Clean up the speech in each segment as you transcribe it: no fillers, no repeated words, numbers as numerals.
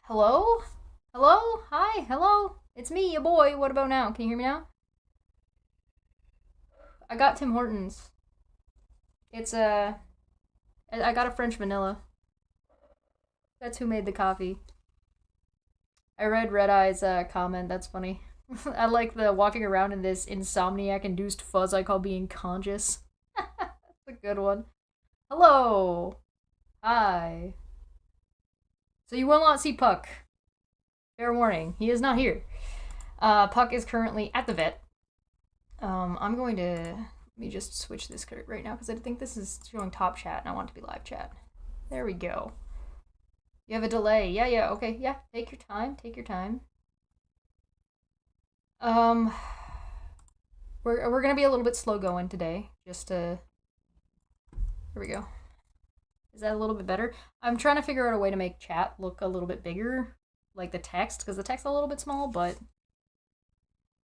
Hello? Hello? Hi, hello? It's me, your boy. What about now? Can you hear me now? I got Tim Hortons. It's I got a French vanilla. That's who made the coffee. I read Red Eye's comment. That's funny. I like the walking around in this insomniac induced fuzz I call being conscious. That's a good one. Hello. Hi. So you will not see Puck. Fair warning, he is not here. Puck is currently at the vet. I'm going to let me just switch this right now because I think this is showing top chat and I want it to be live chat. There we go. You have a delay. Yeah, okay, yeah. Take your time. Take your time. Um, we're gonna be a little bit slow going today. Just here we go. Is that a little bit better? I'm trying to figure out a way to make chat look a little bit bigger, like the text, because the text is a little bit small, but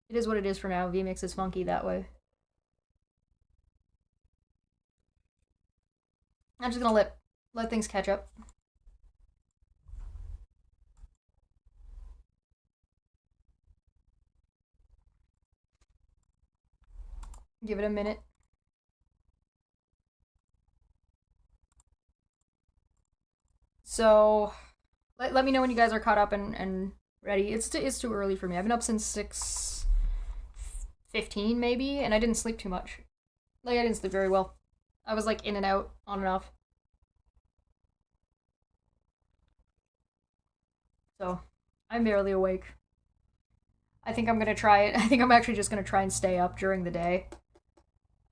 it is what it is for now. vMix is funky that way. I'm just gonna let things catch up. Give it a minute. So, let me know when you guys are caught up and ready. It's too early for me. I've been up since 6:15 maybe, and I didn't sleep too much. Like I didn't sleep very well. I was like in and out, on and off. So, I'm barely awake. I think I'm gonna try it. I think I'm actually just gonna try and stay up during the day.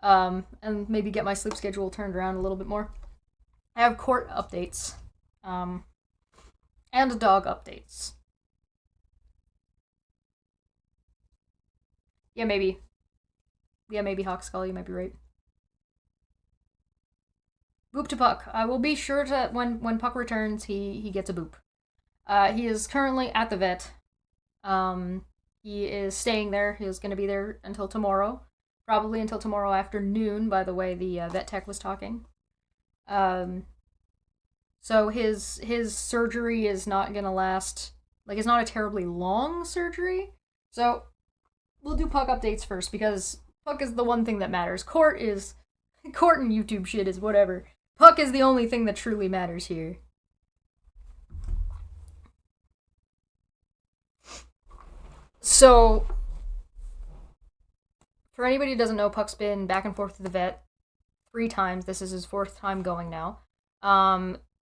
And maybe get my sleep schedule turned around a little bit more. I have court updates. Um, and dog updates. Yeah, maybe. Yeah, maybe Hawkskull, you might be right. Boop to Puck. I will be sure to when Puck returns, he gets a boop. He is currently at the vet. He is staying there. He is going to be there until tomorrow, probably until tomorrow afternoon. By the way, the vet tech was talking. Um, so his surgery is not going to last. Like it's not a terribly long surgery. So we'll do Puck updates first because Puck is the one thing that matters. Court and YouTube shit is whatever. Puck is the only thing that truly matters here. So, for anybody who doesn't know, Puck's been back and forth to the vet 3 times. This is his 4th time going now.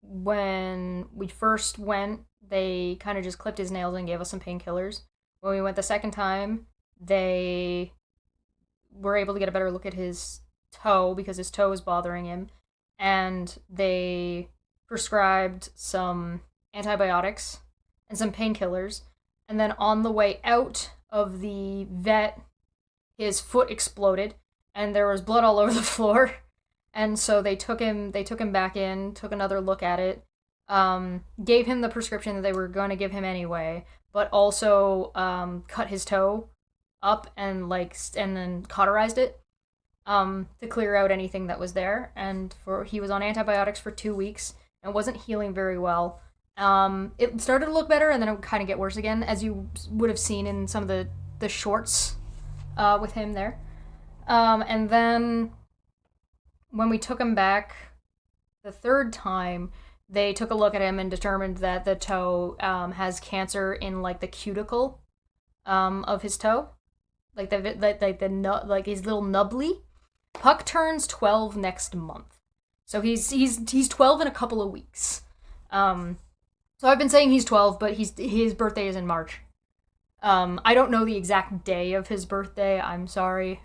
When we first went, they kind of just clipped his nails and gave us some painkillers. When we went the second time, they were able to get a better look at his toe because his toe was bothering him, and they prescribed some antibiotics and some painkillers. And then on the way out of the vet, his foot exploded, and there was blood all over the floor. And so they took him back in, took another look at it, gave him the prescription that they were going to give him anyway, but also cut his toe up and then cauterized it to clear out anything that was there. And he was on antibiotics for 2 weeks and wasn't healing very well. It started to look better and then it would kind of get worse again, as you would have seen in some of the shorts with him there. And then when we took him back the 3rd time, they took a look at him and determined that the toe has cancer in like the cuticle of his toe, like like his little nubbly. Puck turns 12 next month, so he's 12 in a couple of weeks. So I've been saying he's 12, but his birthday is in March. I don't know the exact day of his birthday. I'm sorry.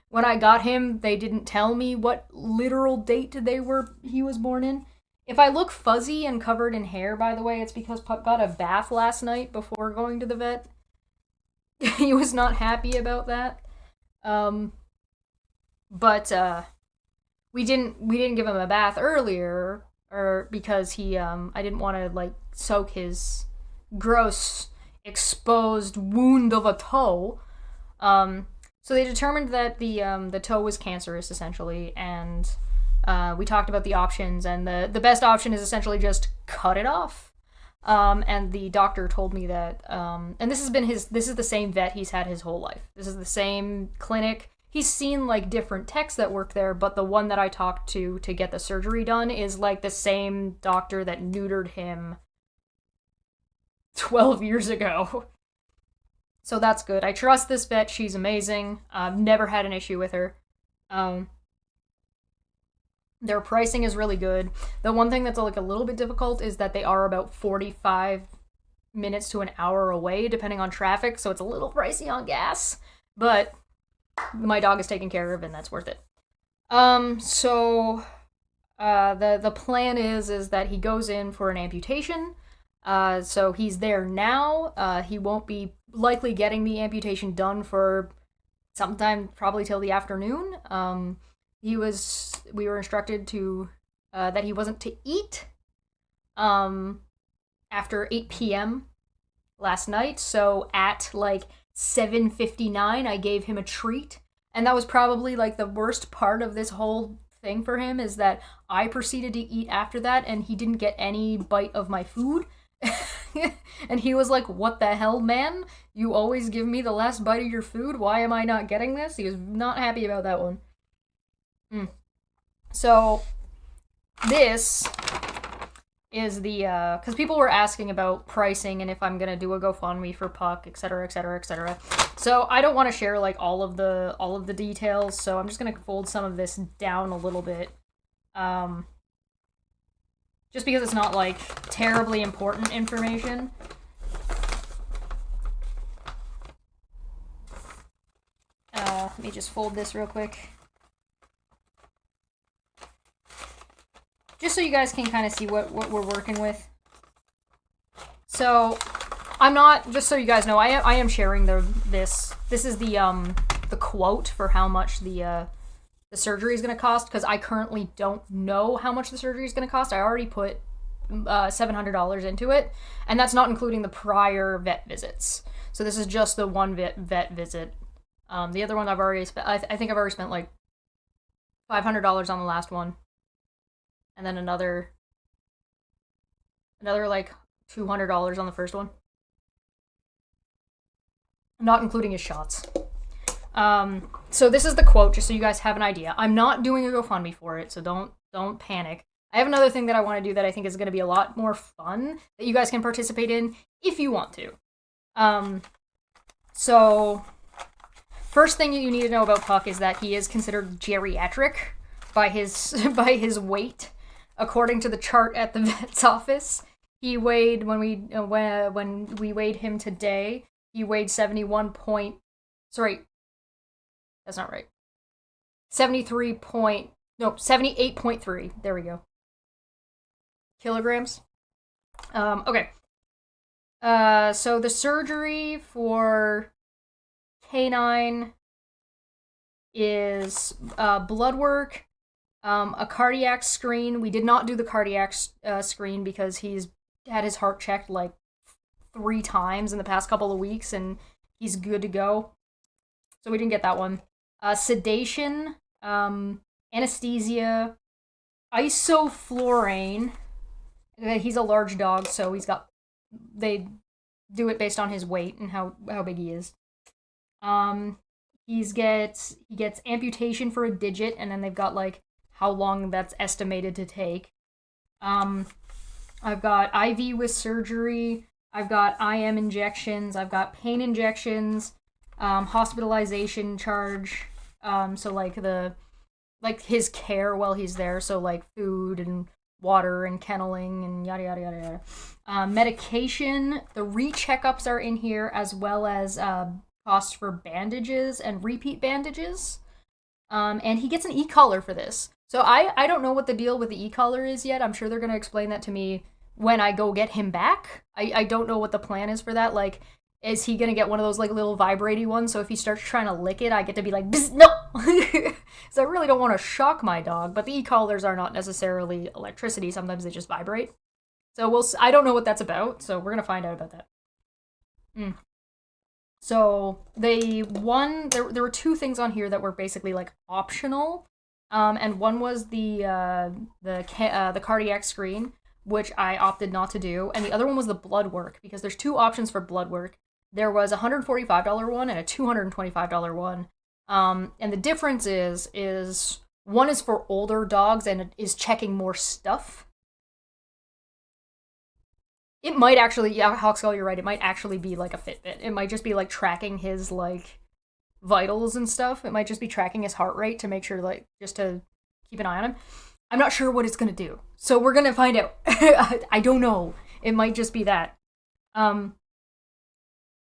When I got him, they didn't tell me what literal date he was born in. If I look fuzzy and covered in hair, by the way, it's because Puck got a bath last night before going to the vet. He was not happy about that. But we didn't give him a bath earlier, or because I didn't want to like soak his gross exposed wound of a toe. So they determined that the toe was cancerous essentially, and we talked about the options, and the best option is essentially just cut it off. And the doctor told me that, and this is the same vet he's had his whole life. This is the same clinic. He's seen like different techs that work there, but the one that I talked to get the surgery done is like the same doctor that neutered him 12 years ago. So that's good. I trust this vet. She's amazing. I've never had an issue with her. Their pricing is really good. The one thing that's like a little bit difficult is that they are about 45 minutes to an hour away, depending on traffic, so it's a little pricey on gas. But my dog is taken care of, and that's worth it. So the plan is that he goes in for an amputation. So he's there now. He won't be likely getting the amputation done for sometime probably till the afternoon. We were instructed to that he wasn't to eat after 8 p.m. last night. So at like 7:59, I gave him a treat, and that was probably like the worst part of this whole thing for him, is that I proceeded to eat after that, and he didn't get any bite of my food. And he was like, "What the hell, man? You always give me the last bite of your food. Why am I not getting this?" He was not happy about that one. So this is the because people were asking about pricing and if I'm gonna do a GoFundMe for Puck, etc., etc., etc. So I don't want to share like all of the details. So I'm just gonna fold some of this down a little bit, just because it's not like terribly important information. Let me just fold this real quick, just so you guys can kind of see what we're working with. So I'm not, just so you guys know, I am sharing this is the quote for how much the surgery is going to cost, because I currently don't know how much the surgery is going to cost. I already put $700 into it, and that's not including the prior vet visits. So this is just the one vet visit. The other one I've already spent, I think I've already spent like $500 on the last one. And then another like $200 on the first one. Not including his shots. So this is the quote, just so you guys have an idea. I'm not doing a GoFundMe for it, so don't panic. I have another thing that I want to do that I think is going to be a lot more fun that you guys can participate in if you want to. So first thing you need to know about Puck is that he is considered geriatric by his weight. According to the chart at the vet's office, he weighed, when we weighed him today, he weighed 78.3, there we go, kilograms. Okay. So the surgery for K9 is blood work, a cardiac screen. We did not do the cardiac screen because he's had his heart checked like 3 times in the past couple of weeks, and he's good to go. So we didn't get that one. Sedation, anesthesia, isoflurane. He's a large dog, so they do it based on his weight and how big he is. He gets amputation for a digit, and then they've got like how long that's estimated to take. I've got IV with surgery. I've got IM injections. I've got pain injections. Hospitalization charge. So like his care while he's there. So like food and water and kenneling and yada yada yada yada. Medication. The re-checkups are in here, as well as cost for bandages and repeat bandages. And he gets an e-collar for this. So I don't know what the deal with the e-collar is yet. I'm sure they're going to explain that to me when I go get him back. I don't know what the plan is for that. Like, is he going to get one of those like little vibraty ones? So if he starts trying to lick it, I get to be like, no! So I really don't want to shock my dog, but the e-collars are not necessarily electricity. Sometimes they just vibrate. So I don't know what that's about, so we're going to find out about that. So there were 2 things on here that were basically like optional, and one was the cardiac screen, which I opted not to do, and the other one was the blood work, because there's two options for blood work. There was a $145 one and a $225 one. And the difference is one is for older dogs and it is checking more stuff. It might actually, yeah, Hawkskull, you're right, it might actually be like a Fitbit. It might just be like tracking his like vitals and stuff. It might just be tracking his heart rate to make sure, like, just to keep an eye on him. I'm not sure what it's gonna do, so we're gonna find out. I don't know. It might just be that.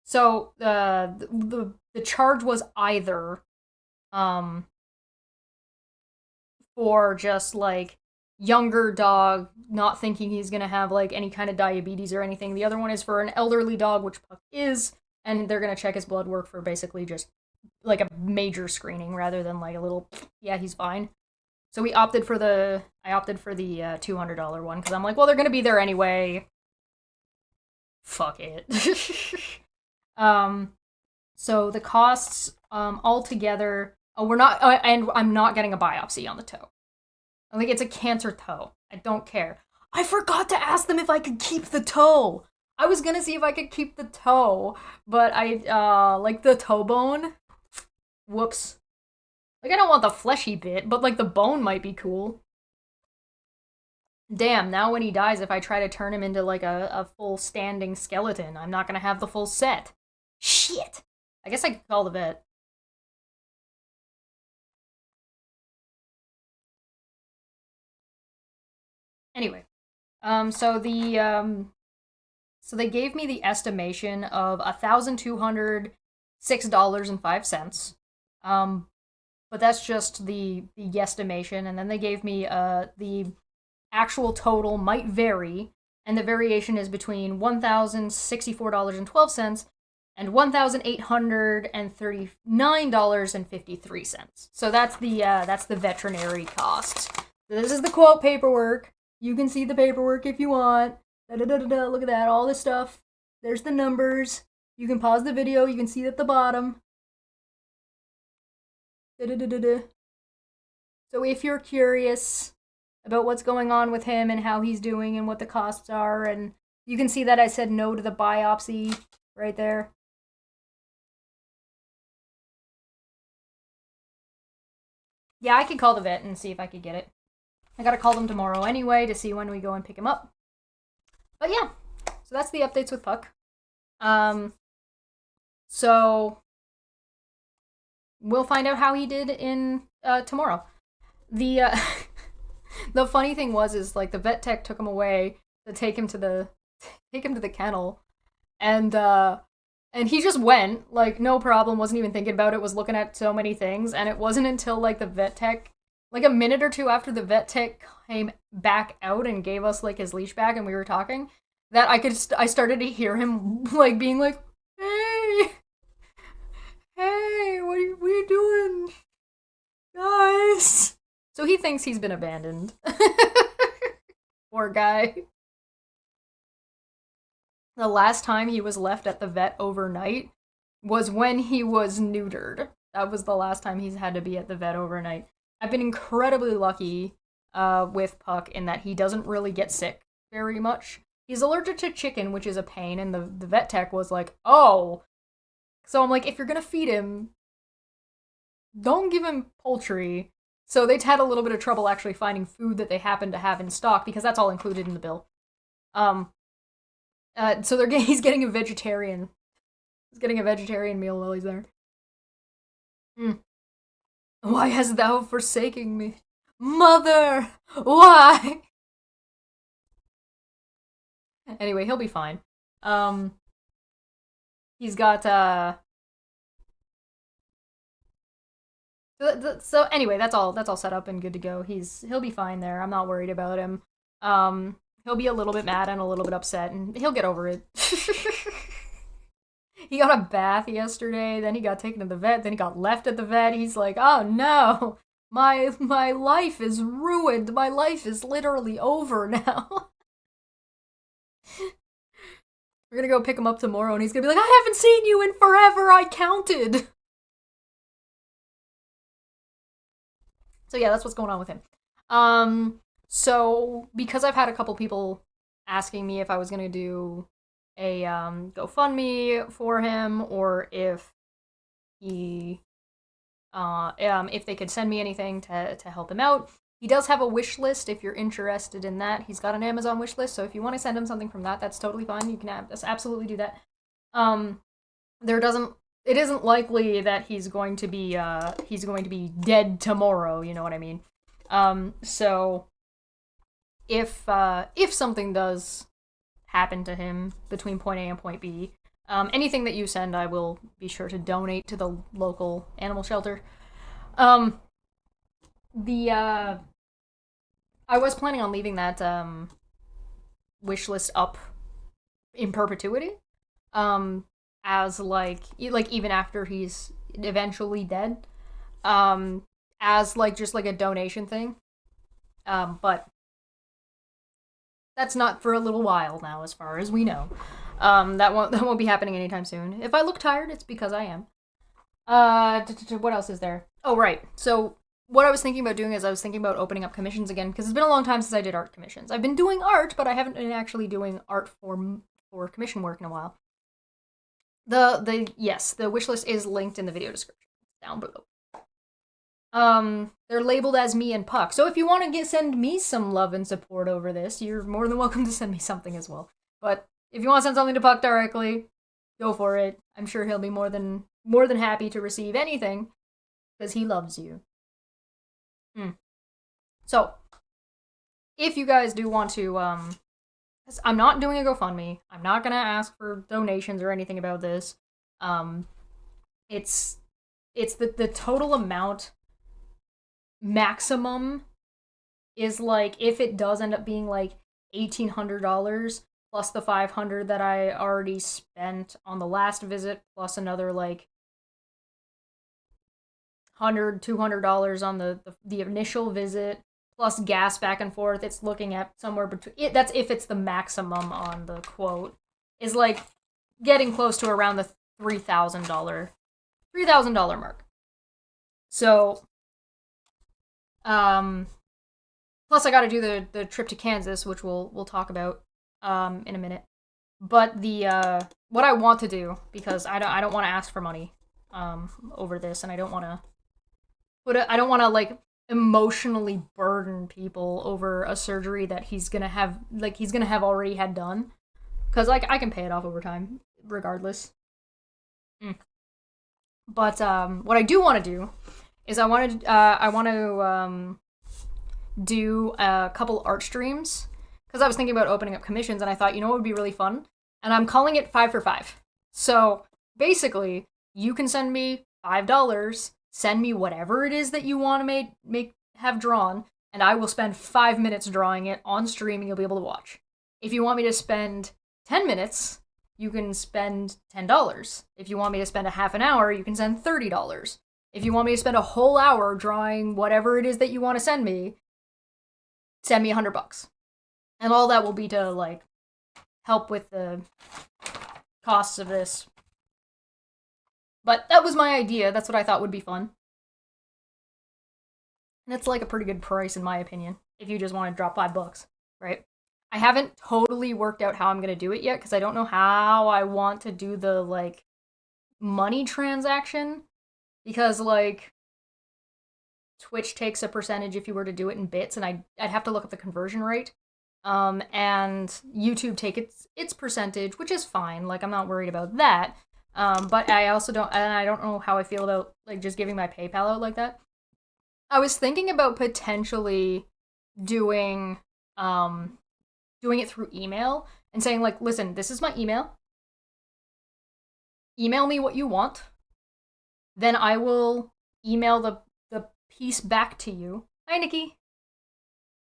So the charge was either for just like younger dog, not thinking he's gonna have like any kind of diabetes or anything. The other one is for an elderly dog, which Puck is, and they're gonna check his blood work for basically just like a major screening rather than like a little, yeah, he's fine. So I opted for the $200 one because I'm like, well, they're gonna be there anyway. Fuck it. So the costs altogether. Oh, we're not, and I'm not getting a biopsy on the toe. I think it's a cancer toe. I don't care. I forgot to ask them if I could keep the toe. I was gonna see if I could keep the toe, but I like the toe bone. Whoops. Like, I don't want the fleshy bit, but like the bone might be cool. Damn, now when he dies, if I try to turn him into like a full standing skeleton, I'm not gonna have the full set. Shit! I guess I could call the vet. Anyway, so they gave me the estimation of $1,206.05. But that's just the guesstimation, and then they gave me the actual total might vary, and the variation is between $1,064.12 and $1,839.53. So that's the veterinary cost. This is the quote paperwork. You can see the paperwork if you want. Da-da-da-da-da. Look at that, all this stuff. There's the numbers. You can pause the video. You can see it at the bottom. Da-da-da-da-da. So if you're curious about what's going on with him and how he's doing and what the costs are, and you can see that I said no to the biopsy right there. Yeah, I could call the vet and see if I could get it. I gotta call them tomorrow anyway to see when we go and pick him up. But yeah, so that's the updates with Puck. So we'll find out how he did in tomorrow. The the funny thing is like the vet tech took him away to take him to the kennel, and he just went, like, no problem, wasn't even thinking about it, was looking at so many things, and it wasn't until like the vet tech, like a minute or two after the vet tech came back out and gave us like his leash back and we were talking, that I started to hear him like being like, hey, what are you doing, guys? So he thinks he's been abandoned. Poor guy. The last time he was left at the vet overnight was when he was neutered. That was the last time he's had to be at the vet overnight. I've been incredibly lucky with Puck in that he doesn't really get sick very much. He's allergic to chicken, which is a pain, and the vet tech was like, oh. So I'm like, if you're gonna feed him, don't give him poultry. So they'd had a little bit of trouble actually finding food that they happen to have in stock, because that's all included in the bill. So he's getting a vegetarian. He's getting a vegetarian meal while he's there. Why hast thou forsaken me? Mother! Why? Anyway, he'll be fine. He's got, So anyway, that's all set up and good to go. He'll be fine there. I'm not worried about him. He'll be a little bit mad and a little bit upset, and he'll get over it. He got a bath yesterday, then he got taken to the vet, then he got left at the vet. He's like, oh no, my life is ruined. My life is literally over now. We're gonna go pick him up tomorrow, and he's gonna be like, I haven't seen you in forever, I counted. So yeah, that's what's going on with him. So because I've had a couple people asking me if I was gonna do a GoFundMe for him, or he if they could send me anything to help him out. He does have a wish list if you're interested in that. He's got an Amazon wish list, so if you want to send him something from that, that's totally fine. You can absolutely do that. There doesn't it isn't likely that he's going to be dead tomorrow, you know what I mean? So if something does happen to him between point A and point B, anything that you send, I will be sure to donate to the local animal shelter. Um, the I was planning on leaving that wish list up in perpetuity, as even after he's eventually dead, as just like a donation thing. But that's not for a little while now, as far as we know. That won't be happening anytime soon. If I look tired, it's because I am. What else is there? Oh, right. So what I was thinking about doing is I was thinking about opening up commissions again, because it's been a long time since I did art commissions. I've been doing art, but I haven't been actually doing art for commission work in a while. The wish list is linked in the video description down below. They're labeled as me and Puck. So if you want to send me some love and support over this, you're more than welcome to send me something as well. But if you want to send something to Puck directly, go for it. I'm sure he'll be more than happy to receive anything, because he loves you. So, if you guys do want to, I'm not doing a GoFundMe. I'm not gonna ask for donations or anything about this. It's the total amount maximum is if it does end up being $1,800 plus the $500 that I already spent on the last visit, plus another $100-$200 on the initial visit, plus gas back and forth. It's looking at somewhere between that's if it's the maximum on the quote, is getting close to around the $3,000 mark. So plus I got to do the trip to Kansas, which we'll talk about in a minute. But what I want to do, because I don't want to ask for money over this, and I don't want to emotionally burden people over a surgery that he's gonna have already had done, because I can pay it off over time regardless. But what I do want to do is I want to do a couple art streams, because I was thinking about opening up commissions, and I thought, what would be really fun, and I'm calling it 5 for 5. So basically, you can send me $5, send me whatever it is that you want to have drawn, and I will spend 5 minutes drawing it on stream, and you'll be able to watch. If you want me to spend 10 minutes, you can spend $10. If you want me to spend a half an hour, you can send $30. If you want me to spend a whole hour drawing whatever it is that you want to send me $100. And all that will be to help with the costs of this. But that was my idea. That's what I thought would be fun. And it's a pretty good price, in my opinion, if you just want to drop $5, right? I haven't totally worked out how I'm going to do it yet, because I don't know how I want to do the money transaction, because Twitch takes a percentage if you were to do it in bits, and I'd have to look up the conversion rate. And YouTube take its percentage, which is fine. I'm not worried about that. But I don't know how I feel about just giving my PayPal out like that. I was thinking about potentially doing it through email and saying listen, this is my email. Email me what you want. Then I will email the piece back to you. Hi, Nikki.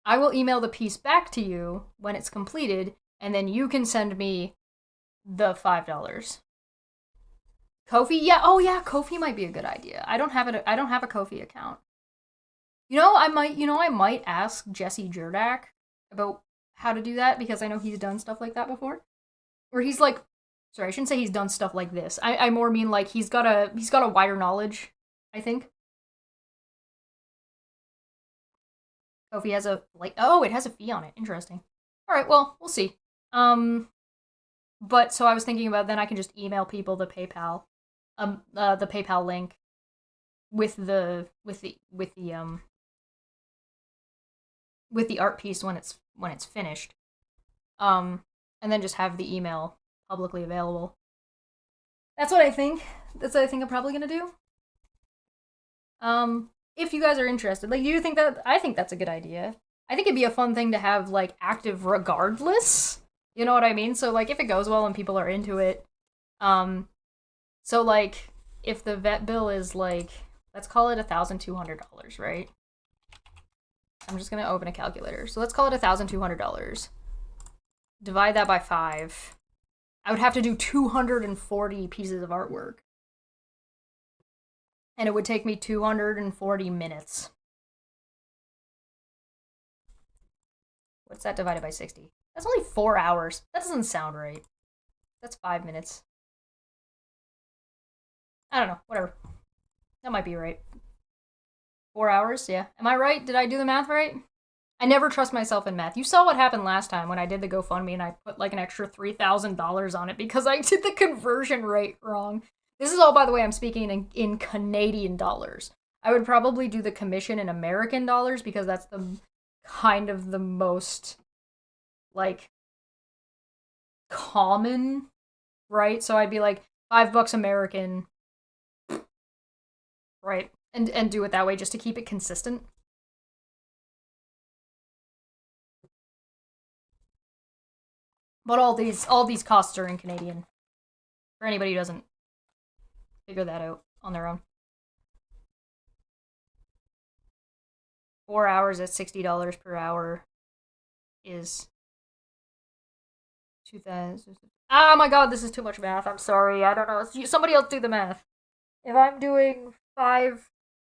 I will email the piece back to you when it's completed, and then you can send me the $5. Ko-fi? Yeah, oh yeah, Ko-fi might be a good idea. I don't have a Ko-fi account. I might ask Jesse Jerdak about how to do that, because I know he's done stuff like that before. Or he's sorry, I shouldn't say he's done stuff like this. I more mean he's got a wider knowledge, I think. Ko-fi has a like oh, it has a fee on it. Interesting. All right, well, we'll see. Um, but so I was thinking about then I can just email people the PayPal link with the art piece when it's finished. And then just have the email publicly available. That's what I think. That's what I think I'm probably gonna do. If you guys are interested, like, do you think that? I think that's a good idea. I think it'd be a fun thing to have like active regardless. You know what I mean? So like, if it goes well and people are into it, so like, if the vet bill is like, let's call it $1,200, right? I'm just gonna open a calculator. So let's call it $1,200. Divide that by 5. I would have to do 240 pieces of artwork. And it would take me 240 minutes. What's that divided by 60? That's only 4 hours. That doesn't sound right. That's 5 minutes. I don't know. Whatever. That might be right. 4 hours? Yeah. Am I right? Did I do the math right? I never trust myself in math. You saw what happened last time when I did the GoFundMe and I put like an extra $3,000 on it because I did the conversion rate wrong. This is all, by the way, I'm speaking in Canadian dollars. I would probably do the commission in American dollars because that's the kind of the most, like, common, right? So I'd be like, $5 American, right? And do it that way just to keep it consistent. But all these costs are in Canadian. For anybody who doesn't figure that out on their own. 4 hours at $60 per hour is 2,000. Oh my god, this is too much math. I'm sorry. I don't know. Somebody else do the math. If I'm doing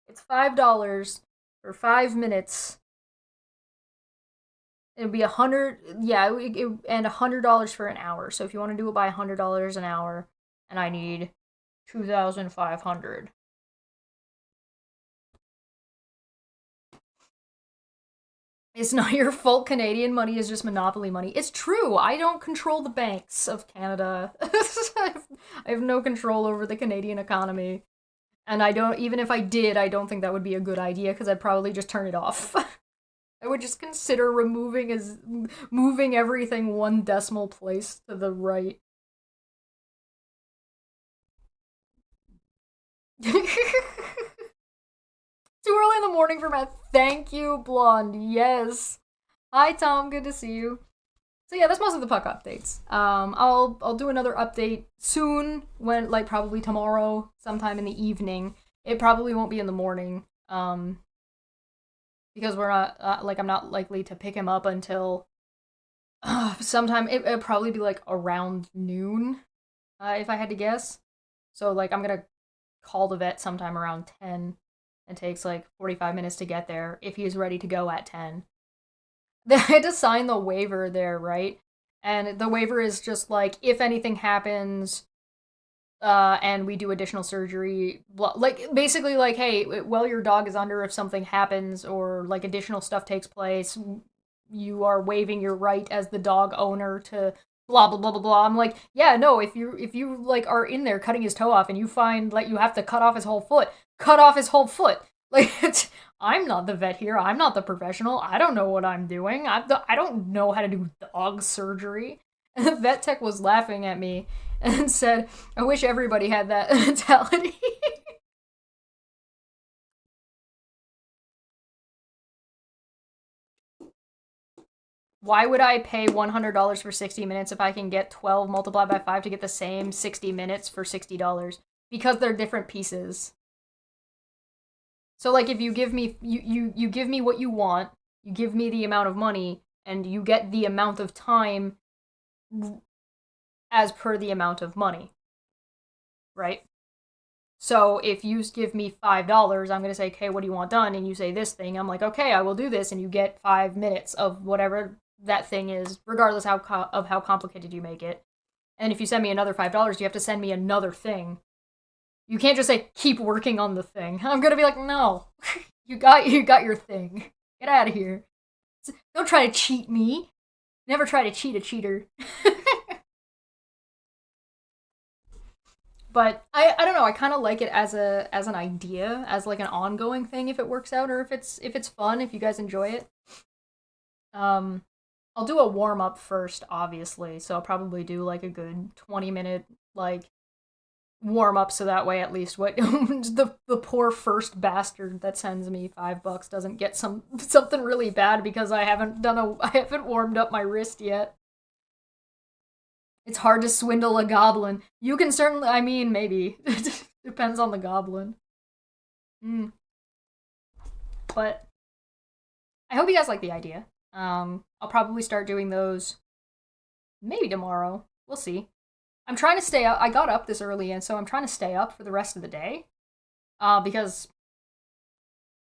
it's $5 for 5 minutes. It would be 100, yeah, and $100 for an hour. So if you want to do it by $100 an hour, and I need 2,500. It's not your fault. Canadian money is just monopoly money. It's true. I don't control the banks of Canada. I have no control over the Canadian economy. And I don't, even if I did, I don't think that would be a good idea because I'd probably just turn it off. I would just consider moving everything 1 decimal place to the right. Too early in the morning for math. Thank you, Blonde. Yes. Hi, Tom. Good to see you. So yeah, that's most of the puck updates. I'll do another update soon, when, like, probably tomorrow, sometime in the evening. It probably won't be in the morning, because we're not like, I'm not likely to pick him up until sometime. It'll probably be like around noon, if I had to guess. So like, I'm gonna call the vet sometime around 10. It takes like 45 minutes to get there if he's ready to go at 10. They had to sign the waiver there, right? And the waiver is just like, if anything happens, and we do additional surgery, like, basically like, hey, while your dog is under, if something happens or like additional stuff takes place, you are waiving your right as the dog owner to blah blah blah blah blah. I'm like, yeah, no, if you like are in there cutting his toe off and you find like you have to cut off his whole foot, cut off his whole foot. Like, I'm not the vet here. I'm not the professional. I don't know what I'm doing. I don't know how to do dog surgery. And the vet tech was laughing at me and said, I wish everybody had that mentality. Why would I pay $100 for 60 minutes if I can get 12 multiplied by 5 to get the same 60 minutes for $60? Because they're different pieces. So like, if you give me you give me what you want, you give me the amount of money, and you get the amount of time as per the amount of money, right? So if you give me $5, I'm gonna say, okay, what do you want done? And you say this thing, I'm like, okay, I will do this, and you get 5 minutes of whatever that thing is, regardless of how complicated you make it. And if you send me another $5, you have to send me another thing. You can't just say, keep working on the thing. I'm gonna be like, no, you got your thing. Get out of here. Don't try to cheat me. Never try to cheat a cheater. But I don't know. I kind of like it as an idea, as like an ongoing thing if it works out, or if it's fun, if you guys enjoy it. Um, I'll do a warm up first, obviously. So I'll probably do like a good 20-minute like warm up, so that way at least what the poor first bastard that sends me $5 doesn't get something really bad because I haven't warmed up my wrist yet. It's hard to swindle a goblin. You can certainly, I mean, maybe. Depends on the goblin. Mm. But I hope you guys like the idea. I'll probably start doing those maybe tomorrow. We'll see. I'm trying to stay up. I got up this early, and so I'm trying to stay up for the rest of the day. Because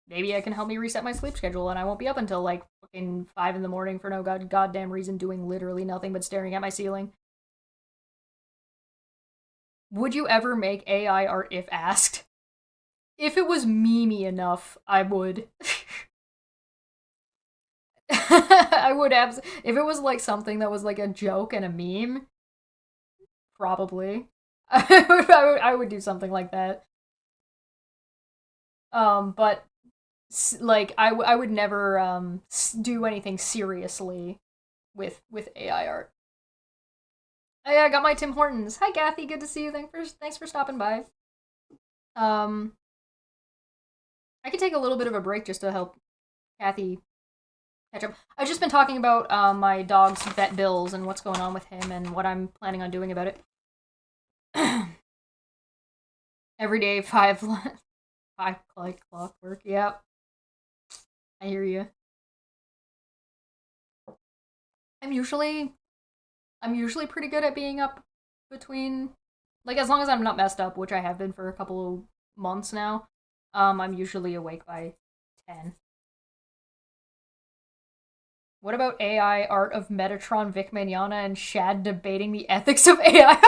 maybe it can help me reset my sleep schedule, and I won't be up until like fucking 5 in the morning for no goddamn reason, doing literally nothing but staring at my ceiling. Would you ever make AI art if asked? If it was memey enough, I would. I would have. If it was like something that was like a joke and a meme, probably. I would do something like that. But like I would never do anything seriously with AI art. Oh, yeah, I got my Tim Hortons. Hi, Kathy. Good to see you. Thanks for stopping by. Um, I could take a little bit of a break just to help Kathy catch up. I've just been talking about my dog's vet bills and what's going on with him and what I'm planning on doing about it. Every day, five like clockwork. Yep, I hear you. I'm usually I'm usually pretty good at being up between, like, as long as I'm not messed up, which I have been for a couple of months now. I'm usually awake by 10. What about AI art of Metatron, Vic Mignogna, and Shad debating the ethics of AI art?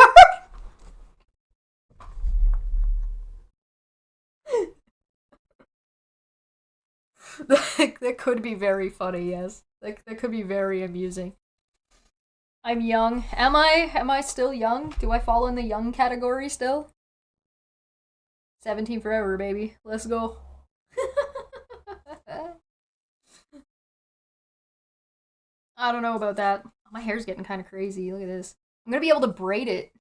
That could be very funny, yes. That could be very amusing. I'm young. Am I? Am I still young? Do I fall in the young category still? 17 forever, baby. Let's go. I don't know about that. My hair's getting kind of crazy. Look at this. I'm gonna be able to braid it.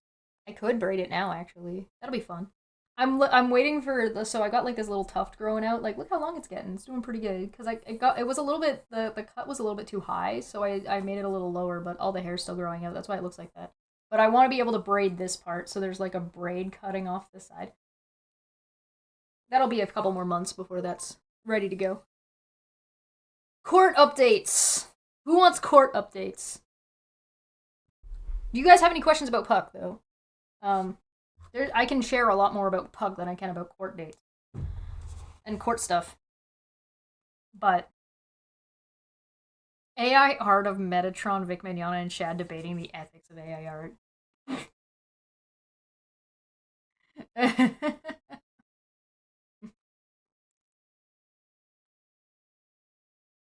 I could braid it now, actually. That'll be fun. I'm waiting for the so I got like this little tuft growing out. Like, look how long it's getting. It's doing pretty good because I it got it was a little bit the cut was a little bit too high, so I made it a little lower, but all the hair's still growing out. That's why it looks like that. But I want to be able to braid this part, so there's like a braid cutting off this side. That'll be a couple more months before that's ready to go. Court updates. Who wants court updates? Do you guys have any questions about Puck though? I can share a lot more about Pug than I can about court dates and court stuff. But AI art of Metatron, Vic Mignogna, and Shad debating the ethics of AI art.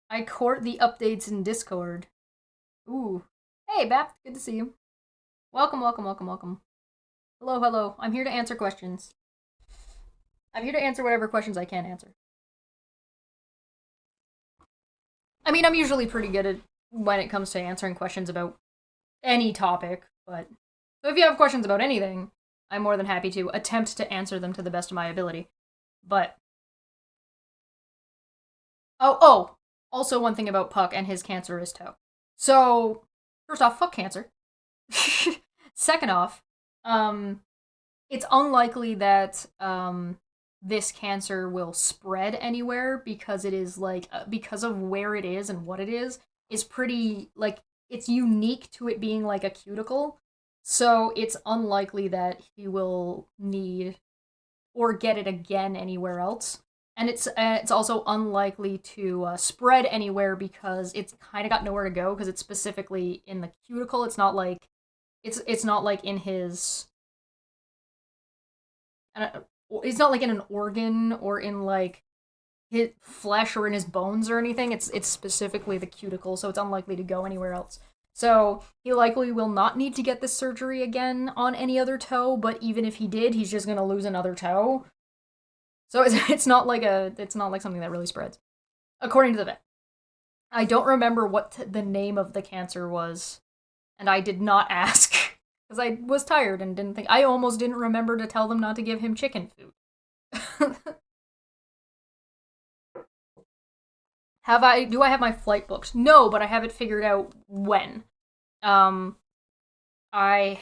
I court the updates in Discord. Ooh. Hey, Bap. Good to see you. Welcome, welcome, welcome, welcome. Hello, hello. I'm here to answer questions. I'm here to answer whatever questions I can answer. I mean, I'm usually pretty good at when it comes to answering questions about any topic, but so if you have questions about anything, I'm more than happy to attempt to answer them to the best of my ability. But oh, also one thing about Puck and his cancerous toe. So, first off, fuck cancer. Second off, um it's unlikely that this cancer will spread anywhere because it is like because of where it is and what it is pretty like it's unique to it being like a cuticle. So it's unlikely that he will need or get it again anywhere else. And it's also unlikely to spread anywhere because it's kind of got nowhere to go because it's specifically in the cuticle. It's not like in his it's not like in an organ or in like his flesh or in his bones or anything. It's specifically the cuticle, so it's unlikely to go anywhere else. So he likely will not need to get this surgery again on any other toe, but even if he did, he's just gonna lose another toe. So it's not like something that really spreads, according to the vet. I don't remember what the name of the cancer was, and I did not ask because I was tired and didn't think. I almost didn't remember to tell them not to give him chicken food. Do I have my flight booked? No, but I have it figured out when. Um I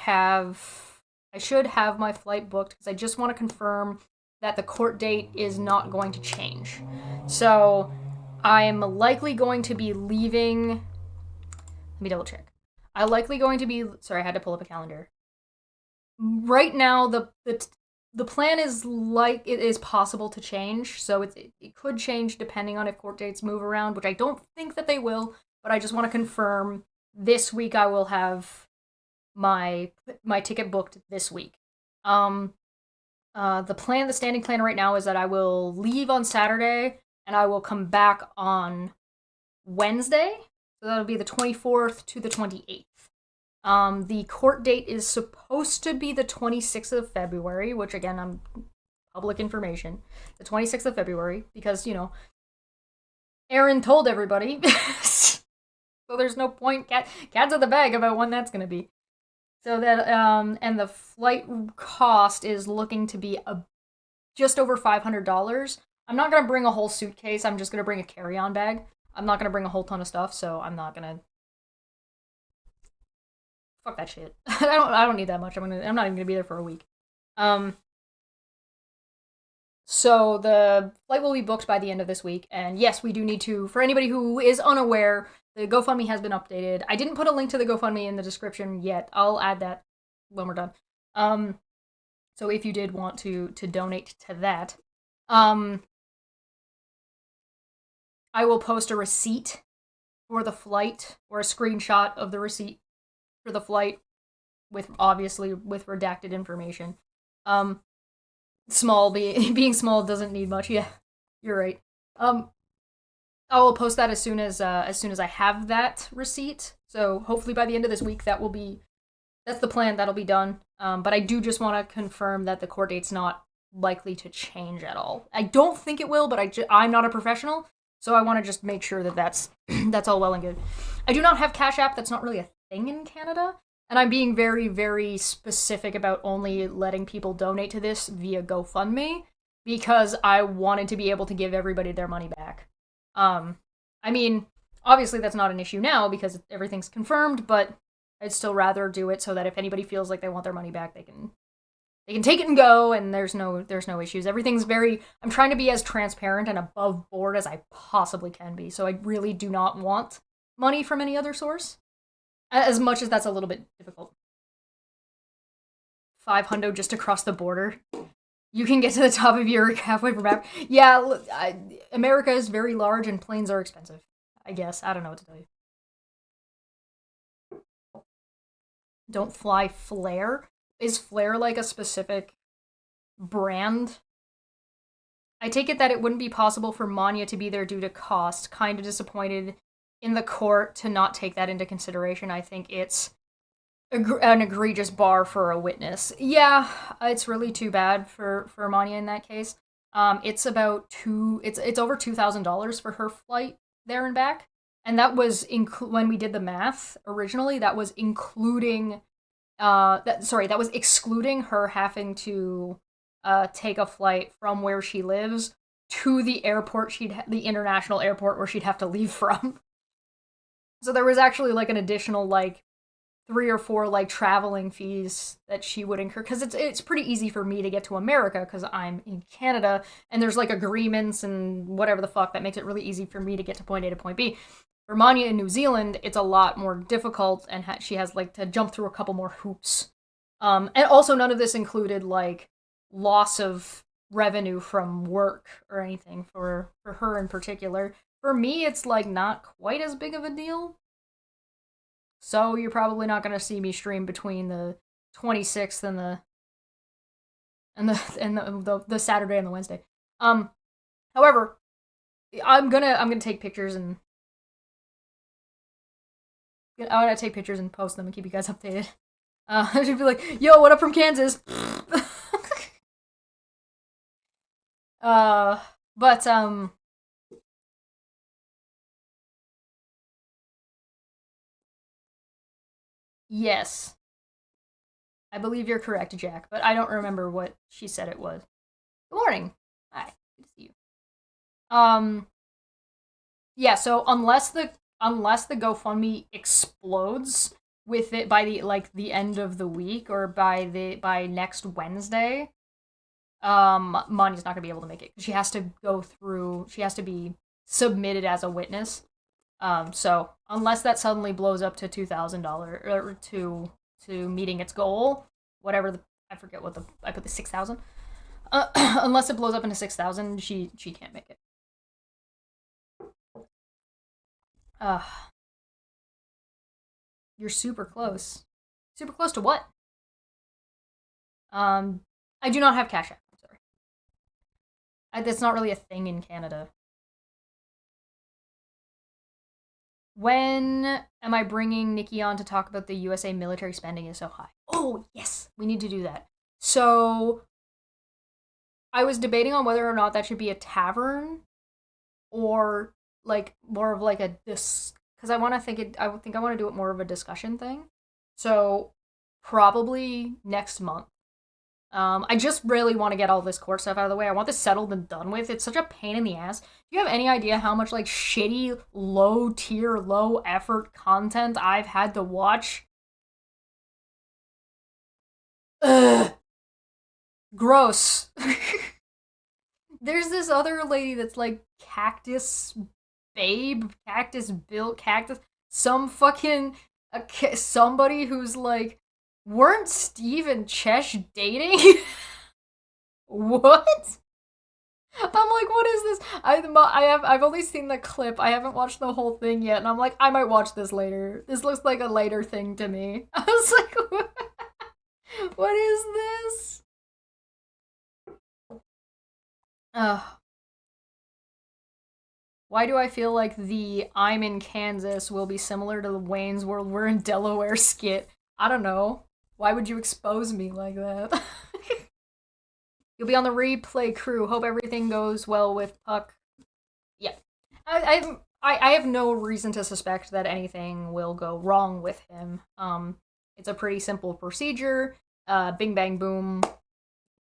should have my flight booked because I just want to confirm that the court date is not going to change. So, I'm likely going to be leaving. Let me double check. I'm likely going to be. Sorry, I had to pull up a calendar. Right now, the plan is like it is possible to change, so it could change depending on if court dates move around, which I don't think that they will. But I just want to confirm this week I will have my ticket booked this week. The standing plan right now is that I will leave on Saturday and I will come back on Wednesday. So that'll be the 24th to the 28th. The court date is supposed to be the 26th of February, which again, I'm public information. The 26th of February, because, Aaron told everybody. So there's no point. Cat's in the bag about when that's going to be. So that, and the flight cost is looking to be just over $500. I'm not going to bring a whole suitcase. I'm just going to bring a carry-on bag. I'm not going to bring a whole ton of stuff, so I'm not going to. Fuck that shit. I don't need that much. I'm not even going to be there for a week. So the flight will be booked by the end of this week, and yes, we do need to, for anybody who is unaware, the GoFundMe has been updated. I didn't put a link to the GoFundMe in the description yet. I'll add that when we're done. So if you did want to donate to that, I will post a receipt for the flight or a screenshot of the receipt for the flight with redacted information. Being small doesn't need much. Yeah, you're right. I will post that as soon as I have that receipt. So hopefully by the end of this week, that's the plan. That'll be done. But I do just want to confirm that the court date's not likely to change at all. I don't think it will, but I'm not a professional, so I want to just make sure that that's all well and good. I do not have Cash App. That's not really a thing in Canada, and I'm being very, very specific about only letting people donate to this via GoFundMe because I wanted to be able to give everybody their money back. I mean, obviously that's not an issue now because everything's confirmed, but I'd still rather do it so that if anybody feels like they want their money back, they can take it and go, and there's no issues. I'm trying to be as transparent and above board as I possibly can be, so I really do not want money from any other source, as much as that's a little bit difficult. $500 just across the border. You can get to the top of Europe halfway from Africa. Yeah, America is very large and planes are expensive. I guess. I don't know what to tell you. Don't fly Flair. Is Flair like a specific brand? I take it that it wouldn't be possible for Manya to be there due to cost. Kind of disappointed in the court to not take that into consideration. I think it's an egregious bar for a witness. Yeah, it's really too bad for Manya in that case. It's about it's over $2,000 for her flight there and back, and that was when we did the math originally. That was including, that was excluding her having to take a flight from where she lives to the airport the international airport where she'd have to leave from. So there was actually like an additional 3 or 4 traveling fees that she would incur, because it's pretty easy for me to get to America because I'm in Canada and there's agreements and whatever the fuck that makes it really easy for me to get to point A to point B. For Manya in New Zealand, it's a lot more difficult, and she has to jump through a couple more hoops. And also none of this included loss of revenue from work or anything for her in particular. For me, it's not quite as big of a deal. So you're probably not going to see me stream between the 26th and the Saturday and the Wednesday. However, I'm gonna take pictures and I'm gonna take pictures and post them and keep you guys updated. I should be like, yo, what up from Kansas? uh, but yes, I believe you're correct, Jack. But I don't remember what she said it was. Good morning. Hi, good to see you. Yeah. So unless the GoFundMe explodes with it by the end of the week or by next Wednesday, Monty's not gonna be able to make it. She has to go through. She has to be submitted as a witness. So unless that suddenly blows up to $2,000 or to meeting its goal, whatever the I forget what the I put the 6,000. Unless it blows up into 6,000, she can't make it. Uh, you're super close. Super close to what? Um, I do not have Cash App. I'm sorry. That's not really a thing in Canada. When am I bringing Nikki on to talk about the USA military spending is so high? Oh, yes, we need to do that. So, I was debating on whether or not that should be a tavern or like more of like a this because I think I want to do it more of a discussion thing. So, probably next month. I just really want to get all this court stuff out of the way. I want this settled and done with. It's such a pain in the ass. Do you have any idea how much like shitty, low tier, low effort content I've had to watch? Ugh. Gross. There's this other lady that's like Cactus Babe, Cactus Bill, Cactus. Some fucking somebody who's like, weren't Steve and Chesh dating? What? I'm like, what is this? I've only seen the clip. I haven't watched the whole thing yet, and I'm like, I might watch this later. This looks like a later thing to me. I was like, what is this? Ugh. Why do I feel like the I'm in Kansas will be similar to the Wayne's World We're in Delaware skit? I don't know. Why would you expose me like that? You'll be on the replay crew. Hope everything goes well with Puck. Yeah. I have no reason to suspect that anything will go wrong with him. It's a pretty simple procedure. Bing bang boom,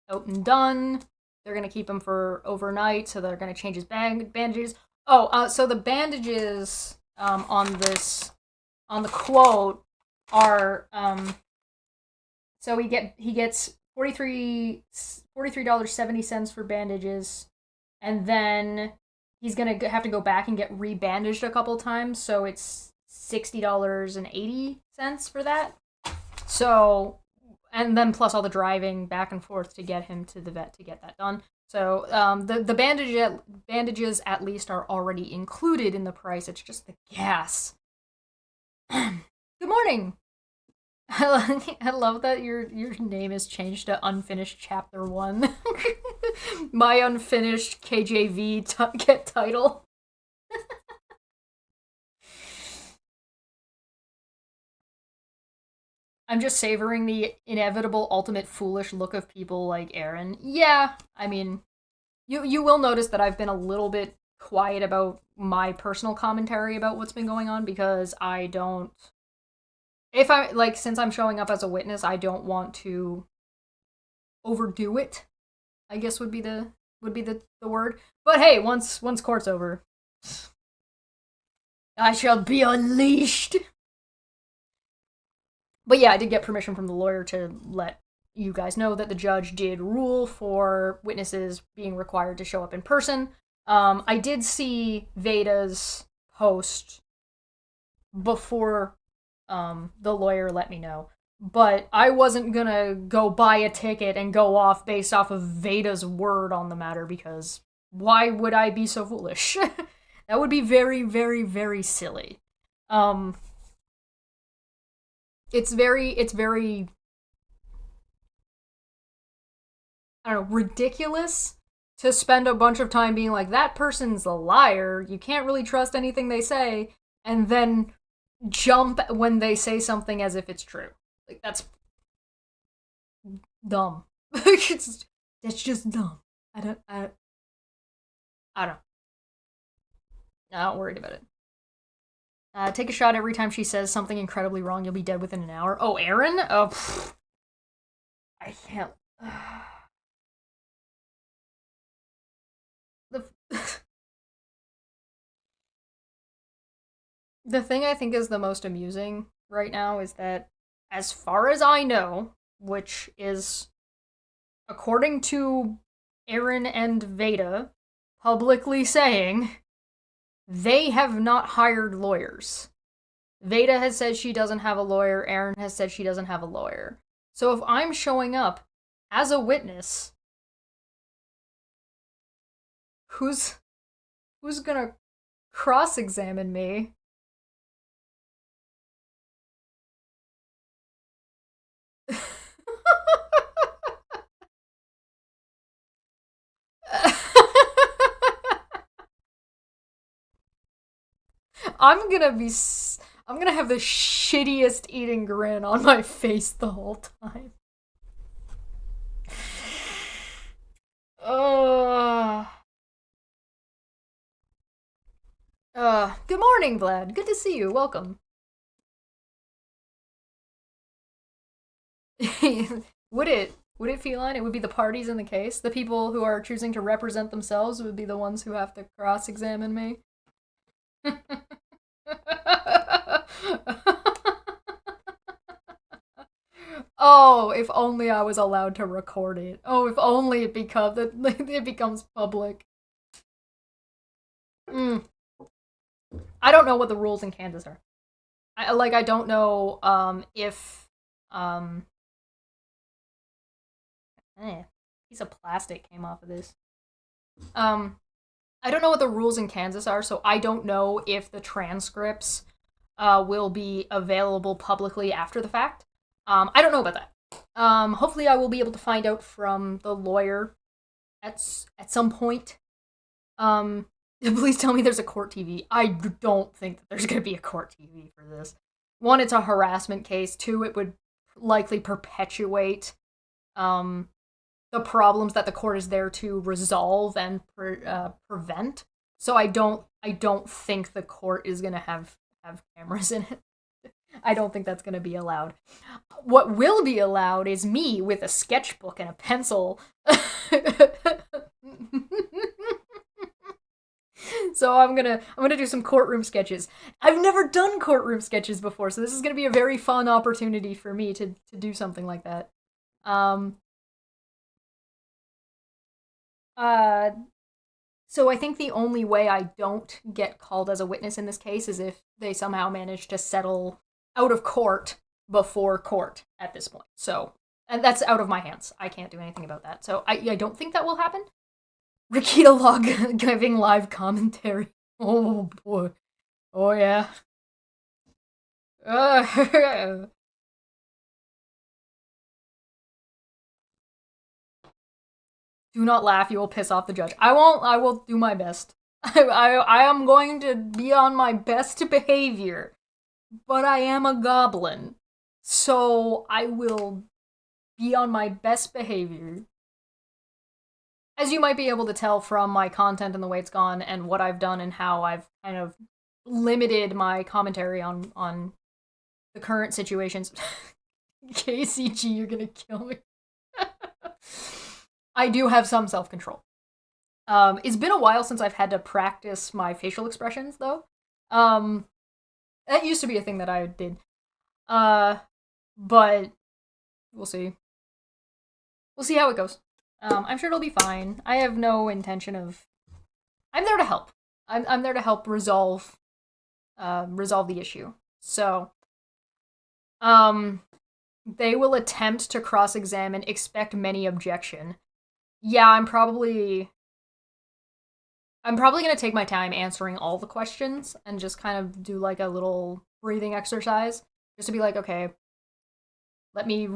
out and done. They're gonna keep him for overnight, so they're gonna change his bandages. Oh, so the bandages on the quote are so he gets $43.70 for bandages, and then he's gonna have to go back and get rebandaged a couple times, so it's $60.80 for that. So, and then plus all the driving back and forth to get him to the vet to get that done. So the bandages at least are already included in the price. It's just the gas. Good morning. I love that your name is changed to Unfinished Chapter 1. My Unfinished KJV get title. I'm just savoring the inevitable ultimate foolish look of people like Aaron. Yeah, I mean, you will notice that I've been a little bit quiet about my personal commentary about what's been going on because I don't if I like since I'm showing up as a witness, I don't want to overdo it. I guess would be the word. But hey, once court's over, I shall be unleashed. But yeah, I did get permission from the lawyer to let you guys know that the judge did rule for witnesses being required to show up in person. I did see Veda's post before the lawyer let me know. But I wasn't gonna go buy a ticket and go off based off of Veda's word on the matter because why would I be so foolish? That would be very, very, very silly. Um, it's very, I don't know, ridiculous to spend a bunch of time being like, that person's a liar, you can't really trust anything they say, and then jump when they say something as if it's true. Like, that's dumb. That's just dumb. I don't. Not worried about it. Take a shot every time she says something incredibly wrong. You'll be dead within an hour. Oh, Aaron? Oh, I can't. the the thing I think is the most amusing right now is that, as far as I know, which is according to Aaron and Veda publicly saying, they have not hired lawyers. Veda has said she doesn't have a lawyer. Aaron has said she doesn't have a lawyer. So if I'm showing up as a witness, who's gonna cross-examine me? I'm gonna have the shittiest eating grin on my face the whole time. Good morning, Vlad. Good to see you. Welcome. Would it feline? It would be the parties in the case. The people who are choosing to represent themselves would be the ones who have to cross-examine me. Oh, if only I was allowed to record it. Oh, if only it becomes public. I don't know what the rules in Kansas are. I don't know if piece of plastic came off of this. I don't know what the rules in Kansas are, so I don't know if the transcripts will be available publicly after the fact. I don't know about that. Hopefully I will be able to find out from the lawyer at some point. Please tell me there's a court TV. I don't think that there's going to be a court TV for this. One, it's a harassment case. Two, it would likely perpetuate the problems that the court is there to resolve and prevent. So I don't think the court is going to have cameras in it. I don't think that's going to be allowed. What will be allowed is me with a sketchbook and a pencil. So I'm gonna do some courtroom sketches. I've never done courtroom sketches before, so this is gonna be a very fun opportunity for me to do something like that. So I think the only way I don't get called as a witness in this case is if they somehow manage to settle out of court before court at this point. So, and that's out of my hands. I can't do anything about that. So I don't think that will happen. Rakita Log giving live commentary. Oh boy. Oh yeah. Do not laugh, you will piss off the judge. I won't, I will do my best. I am going to be on my best behavior. But I am a goblin. So I will be on my best behavior. As you might be able to tell from my content and the way it's gone and what I've done and how I've kind of limited my commentary on the current situations. KCG, you're gonna kill me. I do have some self-control. It's been a while since I've had to practice my facial expressions, though. That used to be a thing that I did. But we'll see. We'll see how it goes. I'm sure it'll be fine. I have no intention of... I'm there to help. I'm there to help resolve the issue. So, they will attempt to cross-examine, expect many objection. Yeah, I'm probably gonna take my time answering all the questions and just kind of do like a little breathing exercise. Just to be like, okay, let me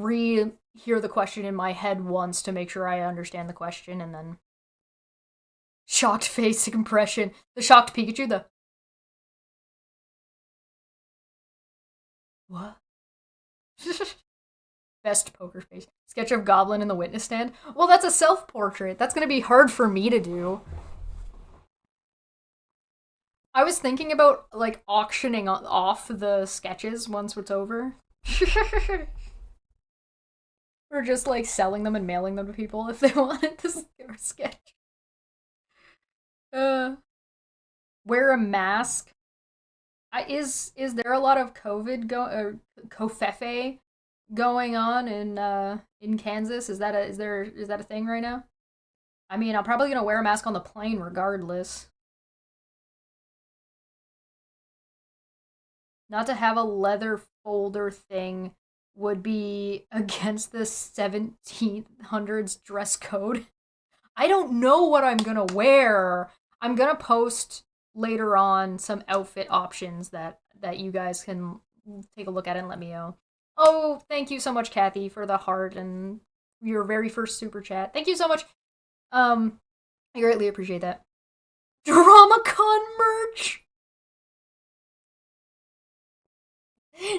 hear the question in my head once to make sure I understand the question, and then shocked face impression. The shocked Pikachu, the... What? Best poker face. Sketch of Goblin in the witness stand. Well, that's a self-portrait. That's gonna be hard for me to do. I was thinking about, like, auctioning off the sketches once it's over. Or just, like, selling them and mailing them to people if they wanted to sketch. Wear a mask. Is there a lot of Covfefe going on in Kansas? Is that a thing right now? I mean, I'm probably gonna wear a mask on the plane regardless. Not to have a leather folder thing would be against the 1700s dress code. I don't know what I'm gonna wear. I'm gonna post later on some outfit options that you guys can take a look at and let me know. Oh, thank you so much, Kathy, for the heart and your very first super chat. Thank you so much. I greatly appreciate that. DramaCon merch.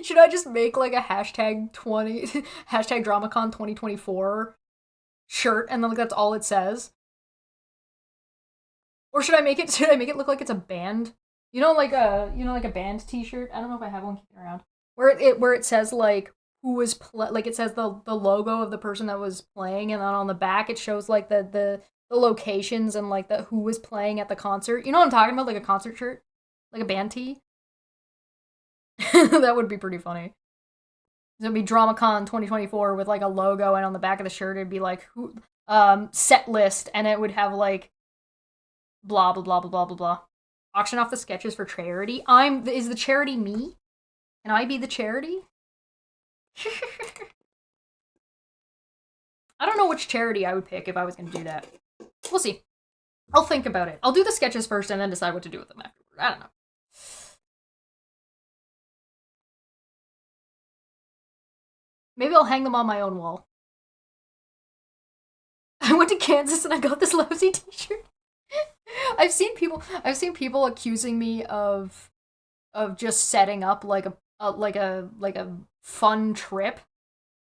Should I just make like a hashtag 20 hashtag DramaCon 2024 shirt and then like that's all it says? Or should I make it look like it's a band? Like a band t-shirt? I don't know if I have one kicking around. Where it says like who was like it says the logo of the person that was playing and then on the back it shows like the locations and like the who was playing at the concert. You know what I'm talking about? Like a concert shirt? Like a band tee? That would be pretty funny. It'd be DramaCon 2024 with like a logo, and on the back of the shirt it'd be like who set list, and it would have like blah blah blah blah blah blah blah. Auction off the sketches for charity. Is the charity me? Can I be the charity? I don't know which charity I would pick if I was gonna do that. We'll see. I'll think about it. I'll do the sketches first and then decide what to do with them afterward. I don't know. Maybe I'll hang them on my own wall. I went to Kansas and I got this lousy t-shirt. I've seen people accusing me of just setting up like a fun trip.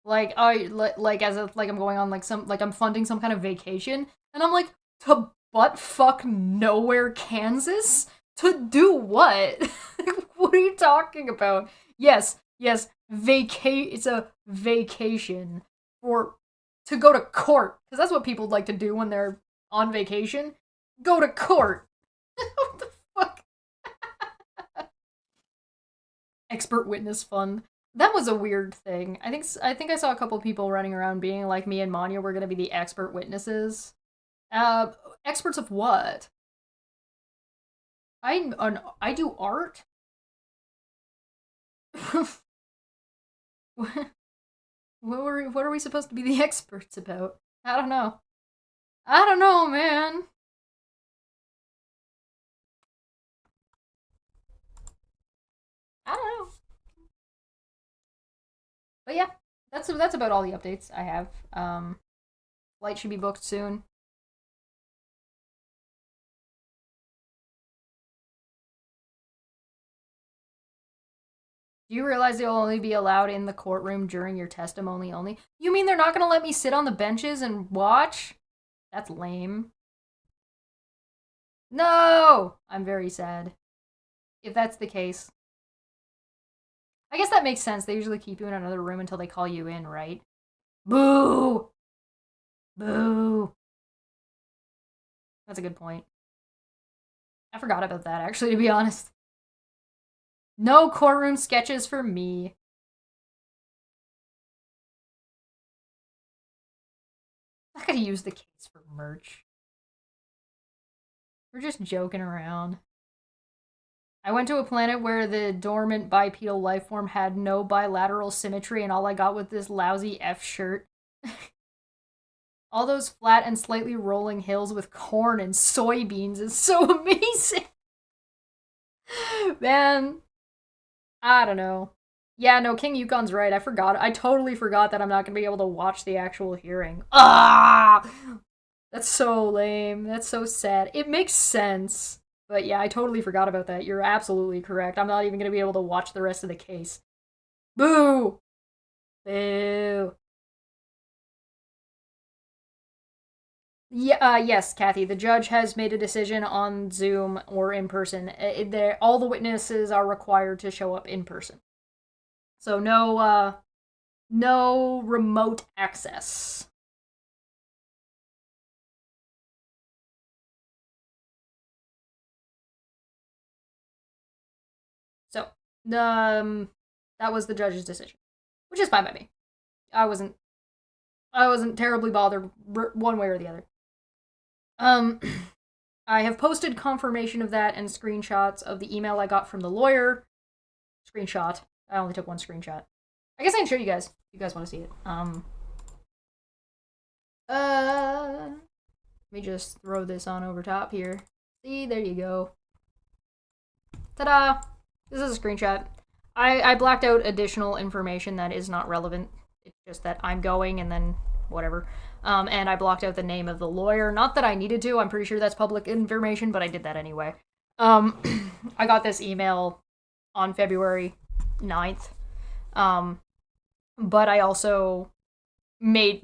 Like as if like I'm going on like I'm funding some kind of vacation, and I'm like, to butt fuck nowhere, Kansas? To do what? What are you talking about? Yes, it's a vacation to go to court, because that's what people like to do when they're on vacation. Go to court. What the fuck? Expert witness fund. That was a weird thing. I think I saw a couple people running around being like, me and Manya were gonna be the expert witnesses. Experts of what? I do art. What are we supposed to be the experts about? I don't know. I don't know, man. I don't know. But yeah, that's about all the updates I have. Flight should be booked soon. Do you realize they'll only be allowed in the courtroom during your testimony only? You mean they're not gonna let me sit on the benches and watch? That's lame. No! I'm very sad. If that's the case. I guess that makes sense. They usually keep you in another room until they call you in, right? Boo! Boo! That's a good point. I forgot about that, actually, to be honest. No courtroom sketches for me. I'm not gonna use the case for merch. We're just joking around. I went to a planet where the dormant bipedal life form had no bilateral symmetry, and all I got was this lousy F shirt. All those flat and slightly rolling hills with corn and soybeans is so amazing. Man, I don't know. Yeah, no, King Yukon's right. I totally forgot that I'm not gonna be able to watch the actual hearing. Ah! That's so lame. That's so sad. It makes sense. But yeah, I totally forgot about that. You're absolutely correct. I'm not even going to be able to watch the rest of the case. Boo! Boo. Yeah, yes, Kathy. The judge has made a decision on Zoom or in person. All the witnesses are required to show up in person. So no remote access. So, um, that was the judge's decision, which is fine by me. I wasn't I wasn't terribly bothered one way or the other. Um, I have posted confirmation of that and screenshots of the email I got from the lawyer. Screenshot. I only took one screenshot. I guess I can show you guys if you guys want to see it. Let me just throw this on over top here. See, there you go. Ta-da! This is a screenshot. I blacked out additional information that is not relevant. It's just that I'm going and then whatever. And I blocked out the name of the lawyer. Not that I needed to. I'm pretty sure that's public information, but I did that anyway. I got this email on February 9th. But I also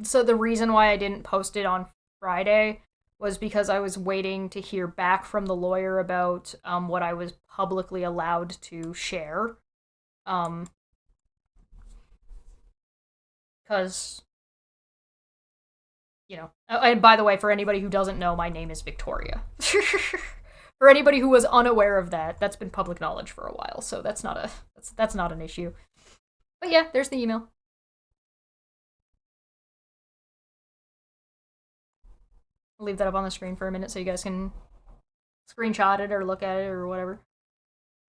so the reason why I didn't post it on Friday was because I was waiting to hear back from the lawyer about what I was publicly allowed to share. Because, and by the way, for anybody who doesn't know, my name is Victoria. For anybody who was unaware of that, that's been public knowledge for a while, so that's not an issue. But yeah, there's the email. I'll leave that up on the screen for a minute so you guys can screenshot it or look at it or whatever.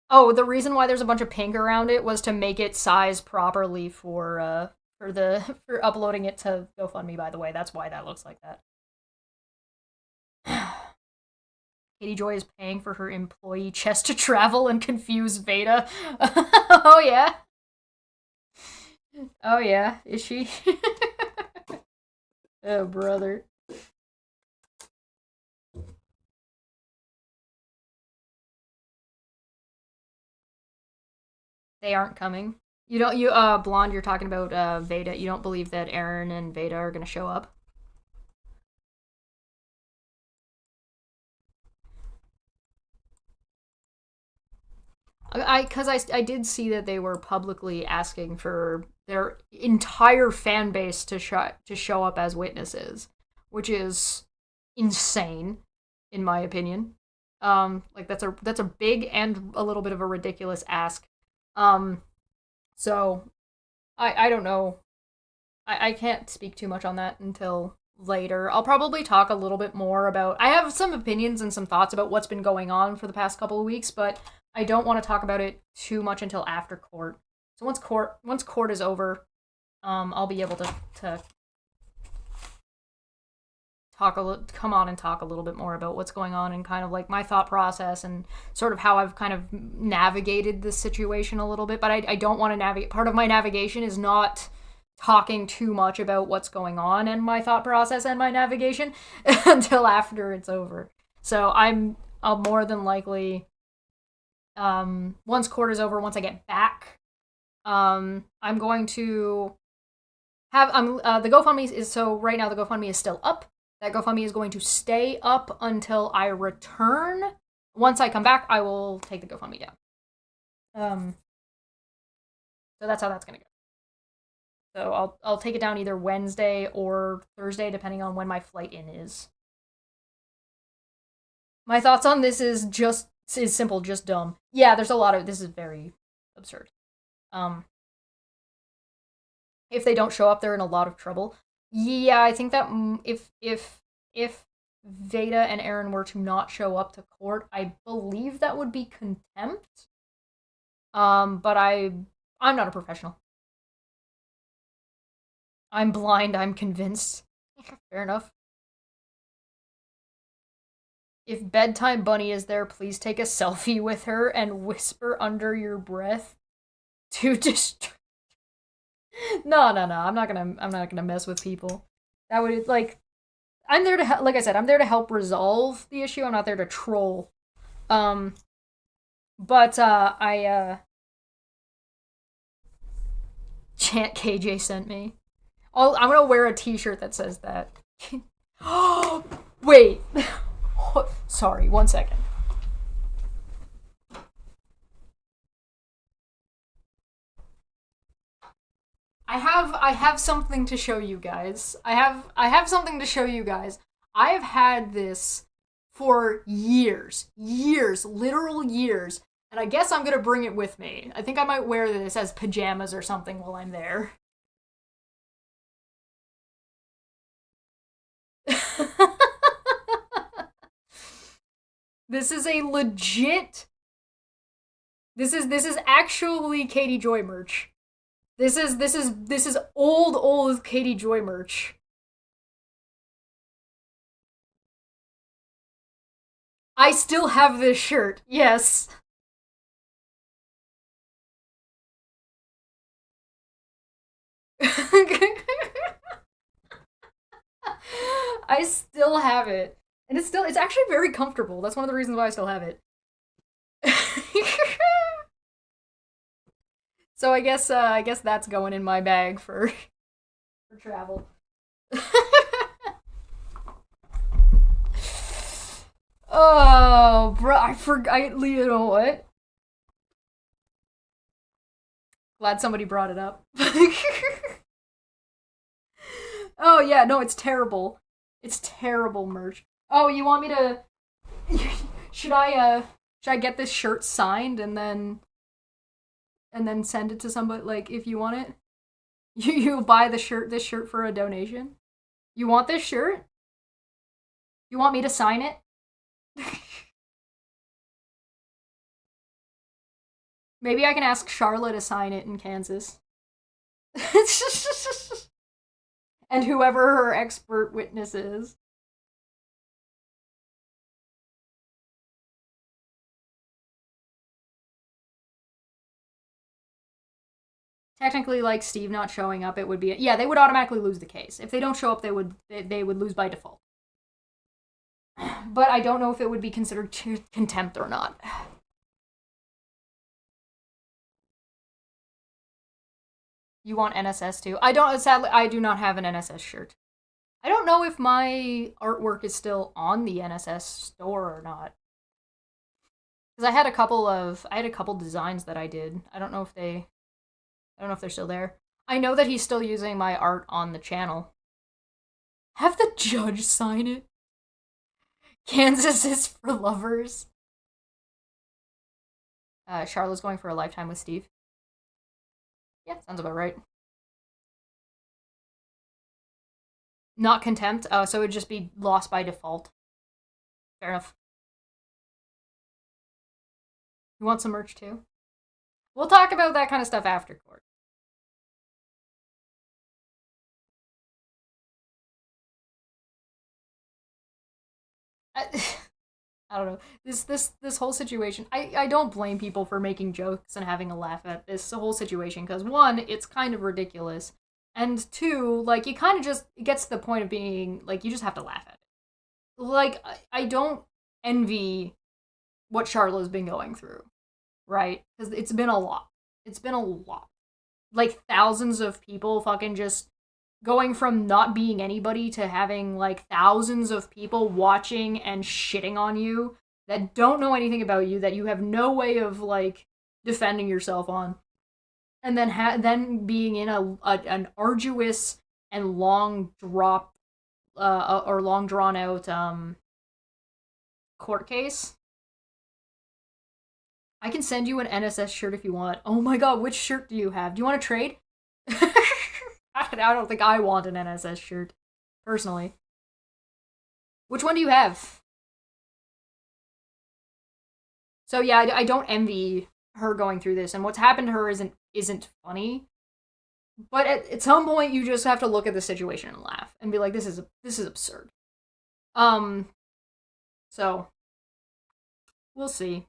Oh, the reason why there's a bunch of pink around it was to make it size properly for uploading it to GoFundMe, by the way. That's why that looks like that. Katie Joy is paying for her employee chest to travel and confuse Veda. Oh yeah. Oh yeah, is she? Oh brother. They aren't coming. Blonde, you're talking about Veda. You don't believe that Aaron and Veda are gonna show up? I did see that they were publicly asking for their entire fan base to show up as witnesses, which is insane, in my opinion. Like that's a big and a little bit of a ridiculous ask. So I don't know. I can't speak too much on that until later. I'll probably talk a little bit more about. I have some opinions and some thoughts about what's been going on for the past couple of weeks, but I don't want to talk about it too much until after court. So once court is over, I'll be able to come on and talk a little bit more about what's going on and kind of like my thought process and sort of how I've kind of navigated this situation a little bit. But I don't want to navigate. Part of my navigation is not talking too much about what's going on and my thought process and my navigation until after it's over. So I'll more than likely, once court is over, once I get back, I'm going to have the GoFundMe is so right now the GoFundMe is still up. That GoFundMe is going to stay up until I return. Once I come back, I will take the GoFundMe down. So that's how that's gonna go. So I'll take it down either Wednesday or Thursday, depending on when my flight in is. My thoughts on this is simple, just dumb. Yeah, there's a lot of this is very absurd. If they don't show up, they're in a lot of trouble. Yeah, I think that if Veda and Aaron were to not show up to court, I believe that would be contempt. But I'm not a professional. I'm blind, I'm convinced. Fair enough. If Bedtime Bunny is there, please take a selfie with her and whisper under your breath to just No. I'm not gonna mess with people. That would I'm there to like I said, I'm there to help resolve the issue. I'm not there to troll. Um, but I Chant KJ sent me. I'm gonna wear a T-shirt that says that. Oh, wait. Sorry, 1 second. I have something to show you guys. I have something to show you guys. I have had this for years, literal years, and I guess I'm gonna bring it with me. I think I might wear this as pajamas or something while I'm there. This is a legit. This is actually Katie Joy merch. This is old Katie Joy merch. I still have this shirt. Yes. I still have it. And it's actually very comfortable. That's one of the reasons why I still have it. So I guess that's going in my bag for travel. Oh, bro, I forgot. You know what? Glad somebody brought it up. Oh yeah, no, it's terrible. It's terrible merch. Oh, you want me to? should I should I get this shirt signed and then send it to somebody like if you want it? You buy this shirt for a donation? You want this shirt? You want me to sign it? Maybe I can ask Charlotte to sign it in Kansas. And whoever her expert witness is. Technically, like Steve not showing up, it would be yeah, they would automatically lose the case. If they don't show up, they would lose by default. But I don't know if it would be considered contempt or not. You want NSS too? I don't. Sadly, I do not have an NSS shirt. I don't know if my artwork is still on the NSS store or not. Because I had a couple designs that I did. I don't know if they're still there. I know that he's still using my art on the channel. Have the judge sign it. Kansas is for lovers. Charlotte's going for a lifetime with Steve. Yeah, sounds about right. Not contempt. Oh, so it would just be lost by default. Fair enough. You want some merch too? We'll talk about that kind of stuff after court. I, I don't know. This whole situation. I don't blame people for making jokes and having a laugh at this whole situation because one, it's kind of ridiculous, and two, like you kind of just it gets to the point of being like you just have to laugh at it. Like I don't envy what Charlotte's been going through, right? Because it's been a lot. It's been a lot. Like thousands of people fucking just going from not being anybody to having like thousands of people watching and shitting on you that don't know anything about you that you have no way of like defending yourself on and then then being in an arduous and long drop or long drawn out court case. I can send you an NSS shirt if you want. Oh my god, which shirt do you have? Do you want to trade? I don't think I want an NSS shirt, personally. Which one do you have? So yeah, I don't envy her going through this, and what's happened to her isn't funny. But at some point, you just have to look at the situation and laugh and be like, this is absurd. Um, so we'll see.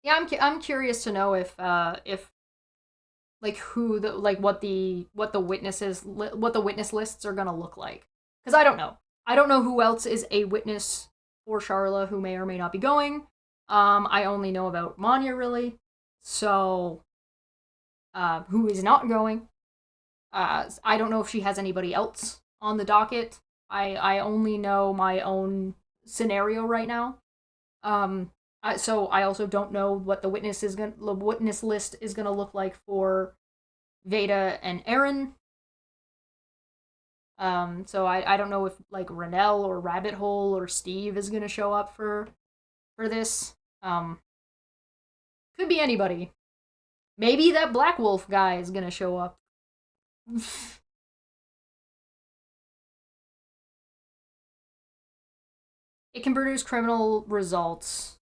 Yeah, I'm curious to know if like who the like what the witnesses what the witness lists are gonna look like. because I don't know. I don't know who else is a witness for Sharla who may or may not be going. I only know about Manya, really. So, who is not going. I don't know if she has anybody else on the docket. I only know my own scenario right now. So I also don't know what the witness list is gonna look like for Veda and Eren. So I don't know if like Renell or Rabbit Hole or Steve is gonna show up for this. Could be anybody. Maybe that Black Wolf guy is gonna show up. It can produce criminal results.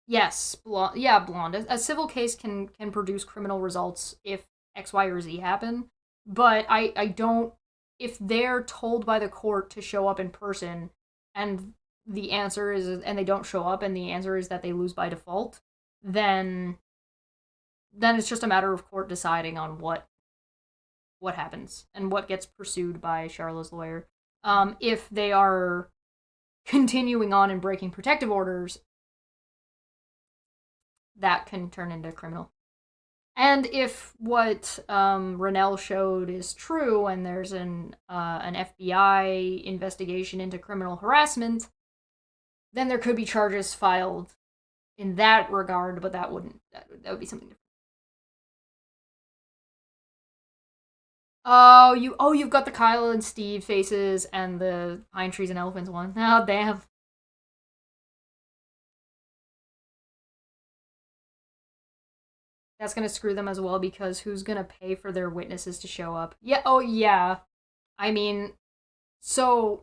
Yes, blonde. A civil case can produce criminal results if X, Y, or Z happen. But I don't. If they're told by the court to show up in person, and the answer is, and they don't show up, and the answer is that they lose by default, then it's just a matter of court deciding on what happens and what gets pursued by Sharla's lawyer. If they are continuing on and breaking protective orders, that can turn into criminal. And if what Renell showed is true, and there's an FBI investigation into criminal harassment, then there could be charges filed in that regard. But that would be something different. You've got the Kyle and Steve faces and the Pine Trees and Elephants one. Oh, damn. That's gonna screw them as well, because who's gonna pay for their witnesses to show up? Yeah, oh yeah. I mean, so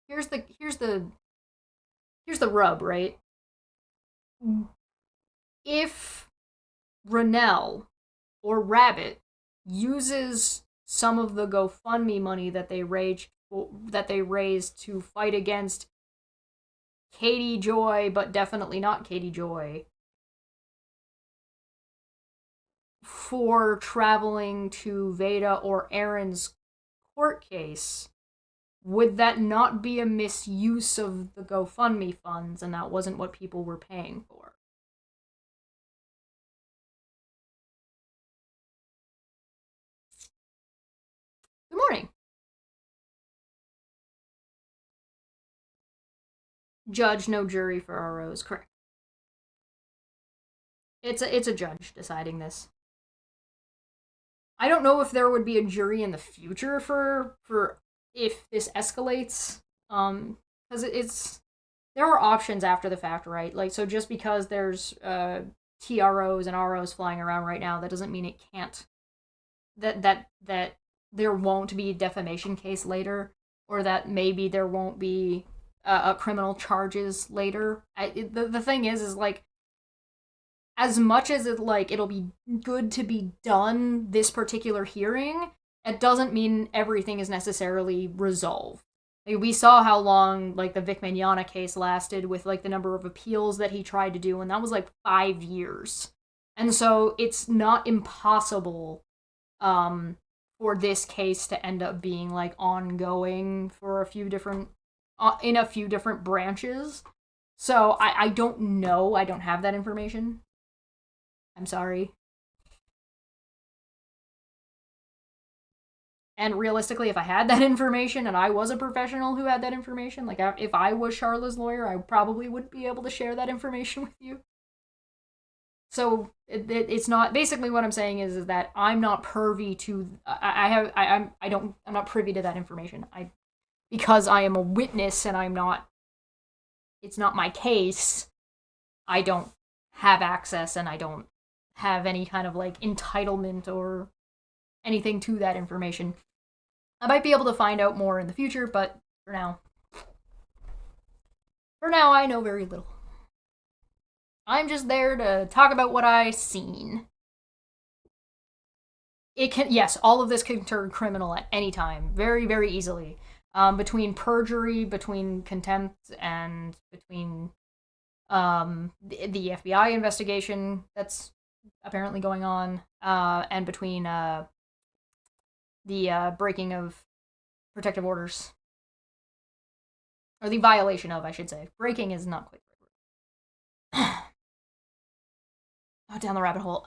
here's the rub, right? If Renell or Rabbit uses some of the GoFundMe money that they raised to fight against Katie Joy, but definitely not Katie Joy, for traveling to Veda or Eren's court case, would that not be a misuse of the GoFundMe funds, and that wasn't what people were paying for? Good morning. Judge, no jury for ROs, correct. It's a judge deciding this. I don't know if there would be a jury in the future for if this escalates. Because it's there are options after the fact, right? Like, so just because there's TROs and ROs flying around right now, that doesn't mean it can't. That there won't be a defamation case later, or that maybe there won't be criminal charges later. The thing is like, as much as it'll be good to be done this particular hearing, it doesn't mean everything is necessarily resolved. Like, we saw how long like the Vic Mignogna case lasted, with like the number of appeals that he tried to do, and that was like 5 years. And so it's not impossible for this case to end up being like ongoing for a few different in a few different branches. So I don't know. I don't have that information. I'm sorry. And realistically, if I had that information and I was a professional who had that information, like if I was Sharla's lawyer, I probably wouldn't be able to share that information with you. So it's not, basically what I'm saying is that I'm not privy to I'm not privy to that information. Because I am a witness and it's not my case. I don't have access, and I don't have any kind of like entitlement or anything to that information. I might be able to find out more in the future, but for now I know very little. I'm just there to talk about what I've seen. Yes, all of this can turn criminal at any time, very, very easily. Between perjury, between contempt, and between the FBI investigation that's apparently going on, and between the breaking of protective orders. Or the violation of, I should say. Breaking is not quite the right word. Oh, down the rabbit hole.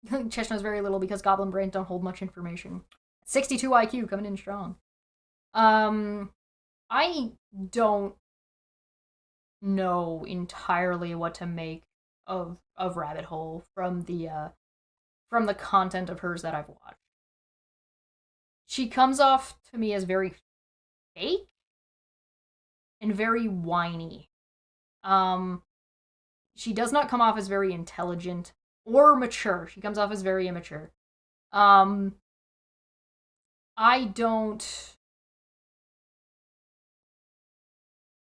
Chesh knows very little because goblin brains don't hold much information. 62 IQ coming in strong. I don't know entirely what to make of Rabbit Hole from the content of hers that I've watched. She comes off to me as very fake and very whiny. She does not come off as very intelligent or mature. She comes off as very immature. Um, I don't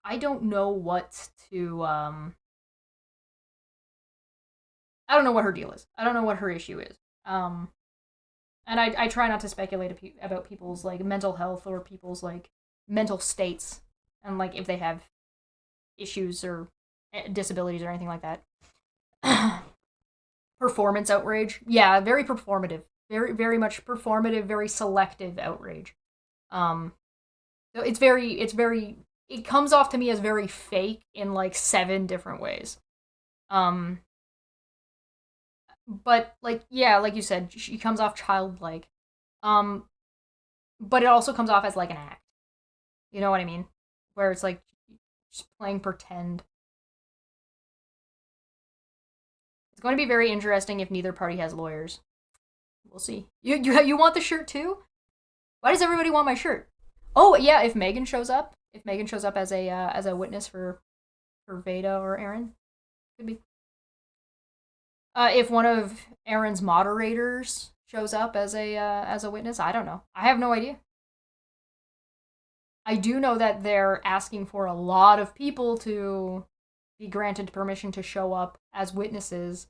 I don't know what to I don't know what her deal is. I don't know what her issue is. Um and I try not to speculate about people's like mental health or people's like mental states and like if they have issues or disabilities or anything like that. Performance outrage. Yeah, very performative. Very much performative, very selective outrage. Um it comes off to me as very fake in like 7 different ways. Um but like yeah, like you said, she comes off childlike. Um but it also comes off as like an act. You know what I mean? Where it's like just playing pretend. It's going to be very interesting if neither party has lawyers. We'll see. You want the shirt too? Why does everybody want my shirt? Oh yeah, if Megan shows up, as a witness for Veda or Aaron, could be. If one of Aaron's moderators shows up as a witness, I don't know. I have no idea. I do know that they're asking for a lot of people to be granted permission to show up as witnesses,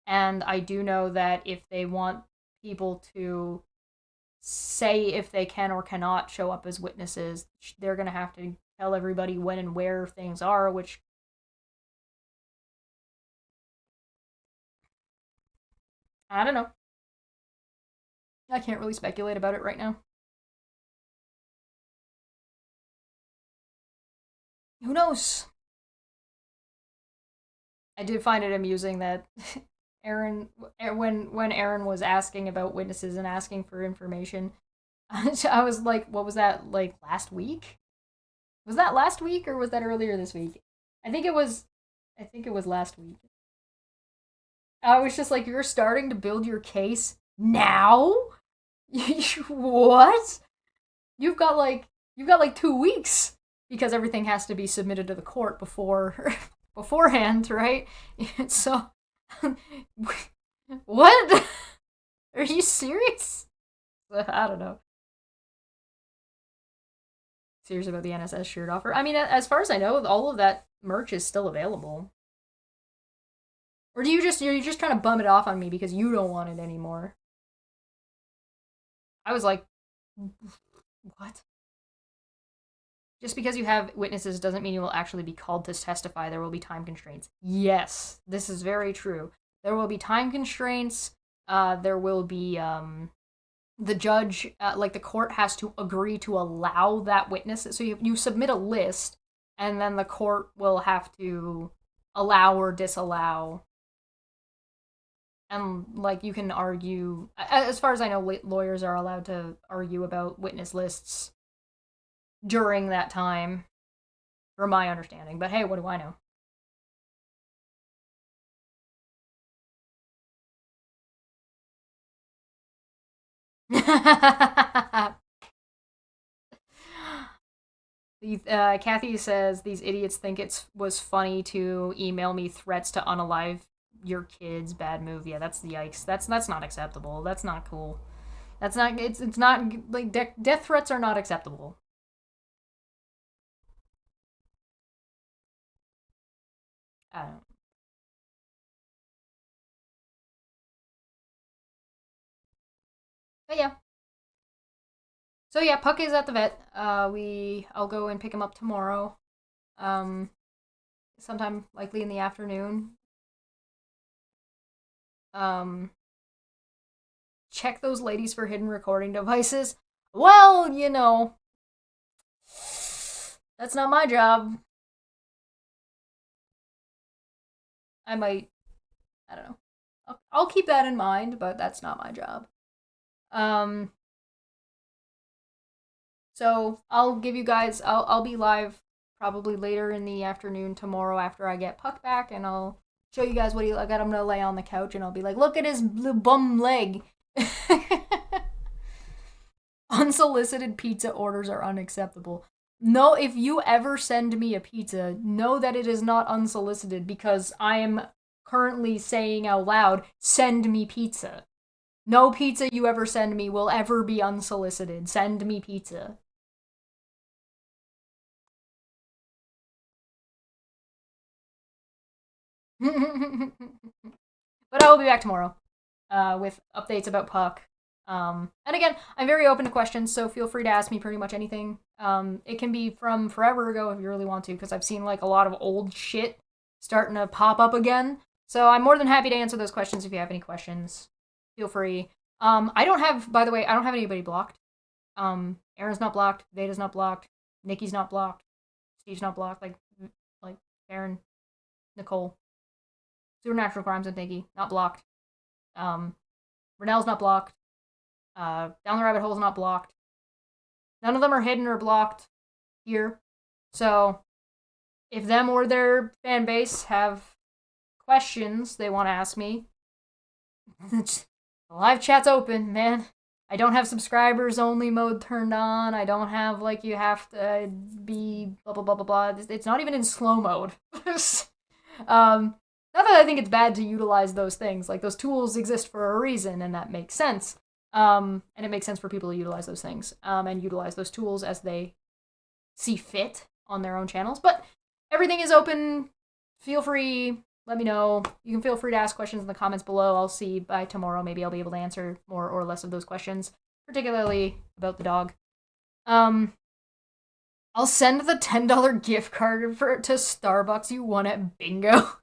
and I do know that if they want people to say if they can or cannot show up as witnesses, they're going to have to tell everybody when and where things are, which I don't know. I can't really speculate about it right now. Who knows? I did find it amusing that Aaron, when Aaron was asking about witnesses and asking for information, I was like, "What was that like last week? Was that last week or was that earlier this week?" I think it was. I think it was last week. I was just like, "You're starting to build your case now? What? You've got like you've got like 2 weeks because everything has to be submitted to the court beforehand, right? So, what? Are you serious? I don't know. Serious about the NSS shirt offer. I mean, as far as I know, all of that merch is still available. Or do you're just trying to bum it off on me because you don't want it anymore? I was like, what? Just because you have witnesses doesn't mean you will actually be called to testify. There will be time constraints. Yes, this is very true. There will be time constraints. There will be the judge, like the court, has to agree to allow that witness. So you submit a list, and then the court will have to allow or disallow. And like you can argue, as far as I know, lawyers are allowed to argue about witness lists during that time, from my understanding. But hey, what do I know? Kathy says these idiots think it was funny to email me threats to unalive your kids. Bad move. Yeah, that's yikes. That's not acceptable. That's not cool. That's not. It's not like death threats are not acceptable. I don't. But yeah. So yeah, Puck is at the vet. I'll go and pick him up tomorrow. Um, sometime likely in the afternoon. Um, check those ladies for hidden recording devices. Well, you know, that's not my job. I might, I don't know. I'll keep that in mind, but that's not my job. So I'll give you guys. I'll be live probably later in the afternoon tomorrow after I get Puck back, and I'll show you guys what he. Like, I'm gonna lay on the couch and I'll be like, look at his bum leg. Unsolicited pizza orders are unacceptable. No, if you ever send me a pizza, know that it is not unsolicited because I am currently saying out loud, send me pizza. No pizza you ever send me will ever be unsolicited. Send me pizza. But I will be back tomorrow with updates about Puck. And again, I'm very open to questions, so feel free to ask me pretty much anything. It can be from forever ago if you really want to, because I've seen like a lot of old shit starting to pop up again. So I'm more than happy to answer those questions if you have any questions. Feel free. I don't have, by the way, I don't have anybody blocked. Aaron's not blocked. Veda's not blocked. Nikki's not blocked. Steve's not blocked. Like Aaron, Nicole, Supernatural Crimes and Nikki not blocked. Renell's not blocked. Down the Rabbit Hole's not blocked. None of them are hidden or blocked here. So if them or their fan base have questions they want to ask me, the live chat's open, man. I don't have subscribers only mode turned on. I don't have like you have to be blah blah blah blah blah. It's not even in slow mode. Not that I think it's bad to utilize those things. Like those tools exist for a reason, and that makes sense. And it makes sense for people to utilize those things and utilize those tools as they see fit on their own channels. But everything is open. Feel free. Let me know. You can feel free to ask questions in the comments below. I'll see by tomorrow. Maybe I'll be able to answer more or less of those questions, particularly about the dog. I'll send the $10 gift card to Starbucks you won at bingo.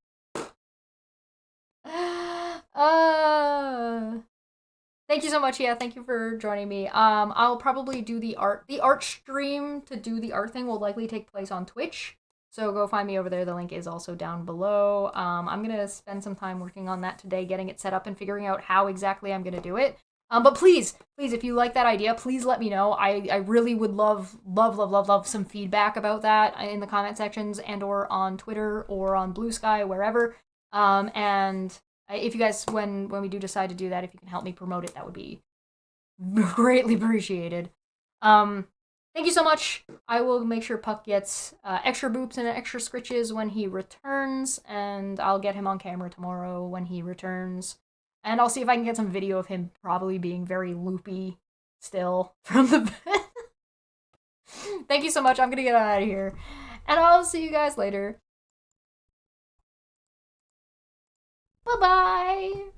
Thank you so much. Yeah, thank you for joining me. I'll probably do the art stream to do the art thing will likely take place on Twitch. So go find me over there. The link is also down below. I'm going to spend some time working on that today, getting it set up and figuring out how exactly I'm going to do it. But please, if you like that idea, please let me know. I really would love some feedback about that in the comment sections and or on Twitter or on Blue Sky, wherever. And if you guys, when we do decide to do that, if you can help me promote it, that would be greatly appreciated. Thank you so much. I will make sure Puck gets extra boops and extra scritches when he returns, and I'll get him on camera tomorrow when he returns. And I'll see if I can get some video of him probably being very loopy still from the bed. Thank you so much. I'm going to get out of here. And I'll see you guys later. Bye-bye.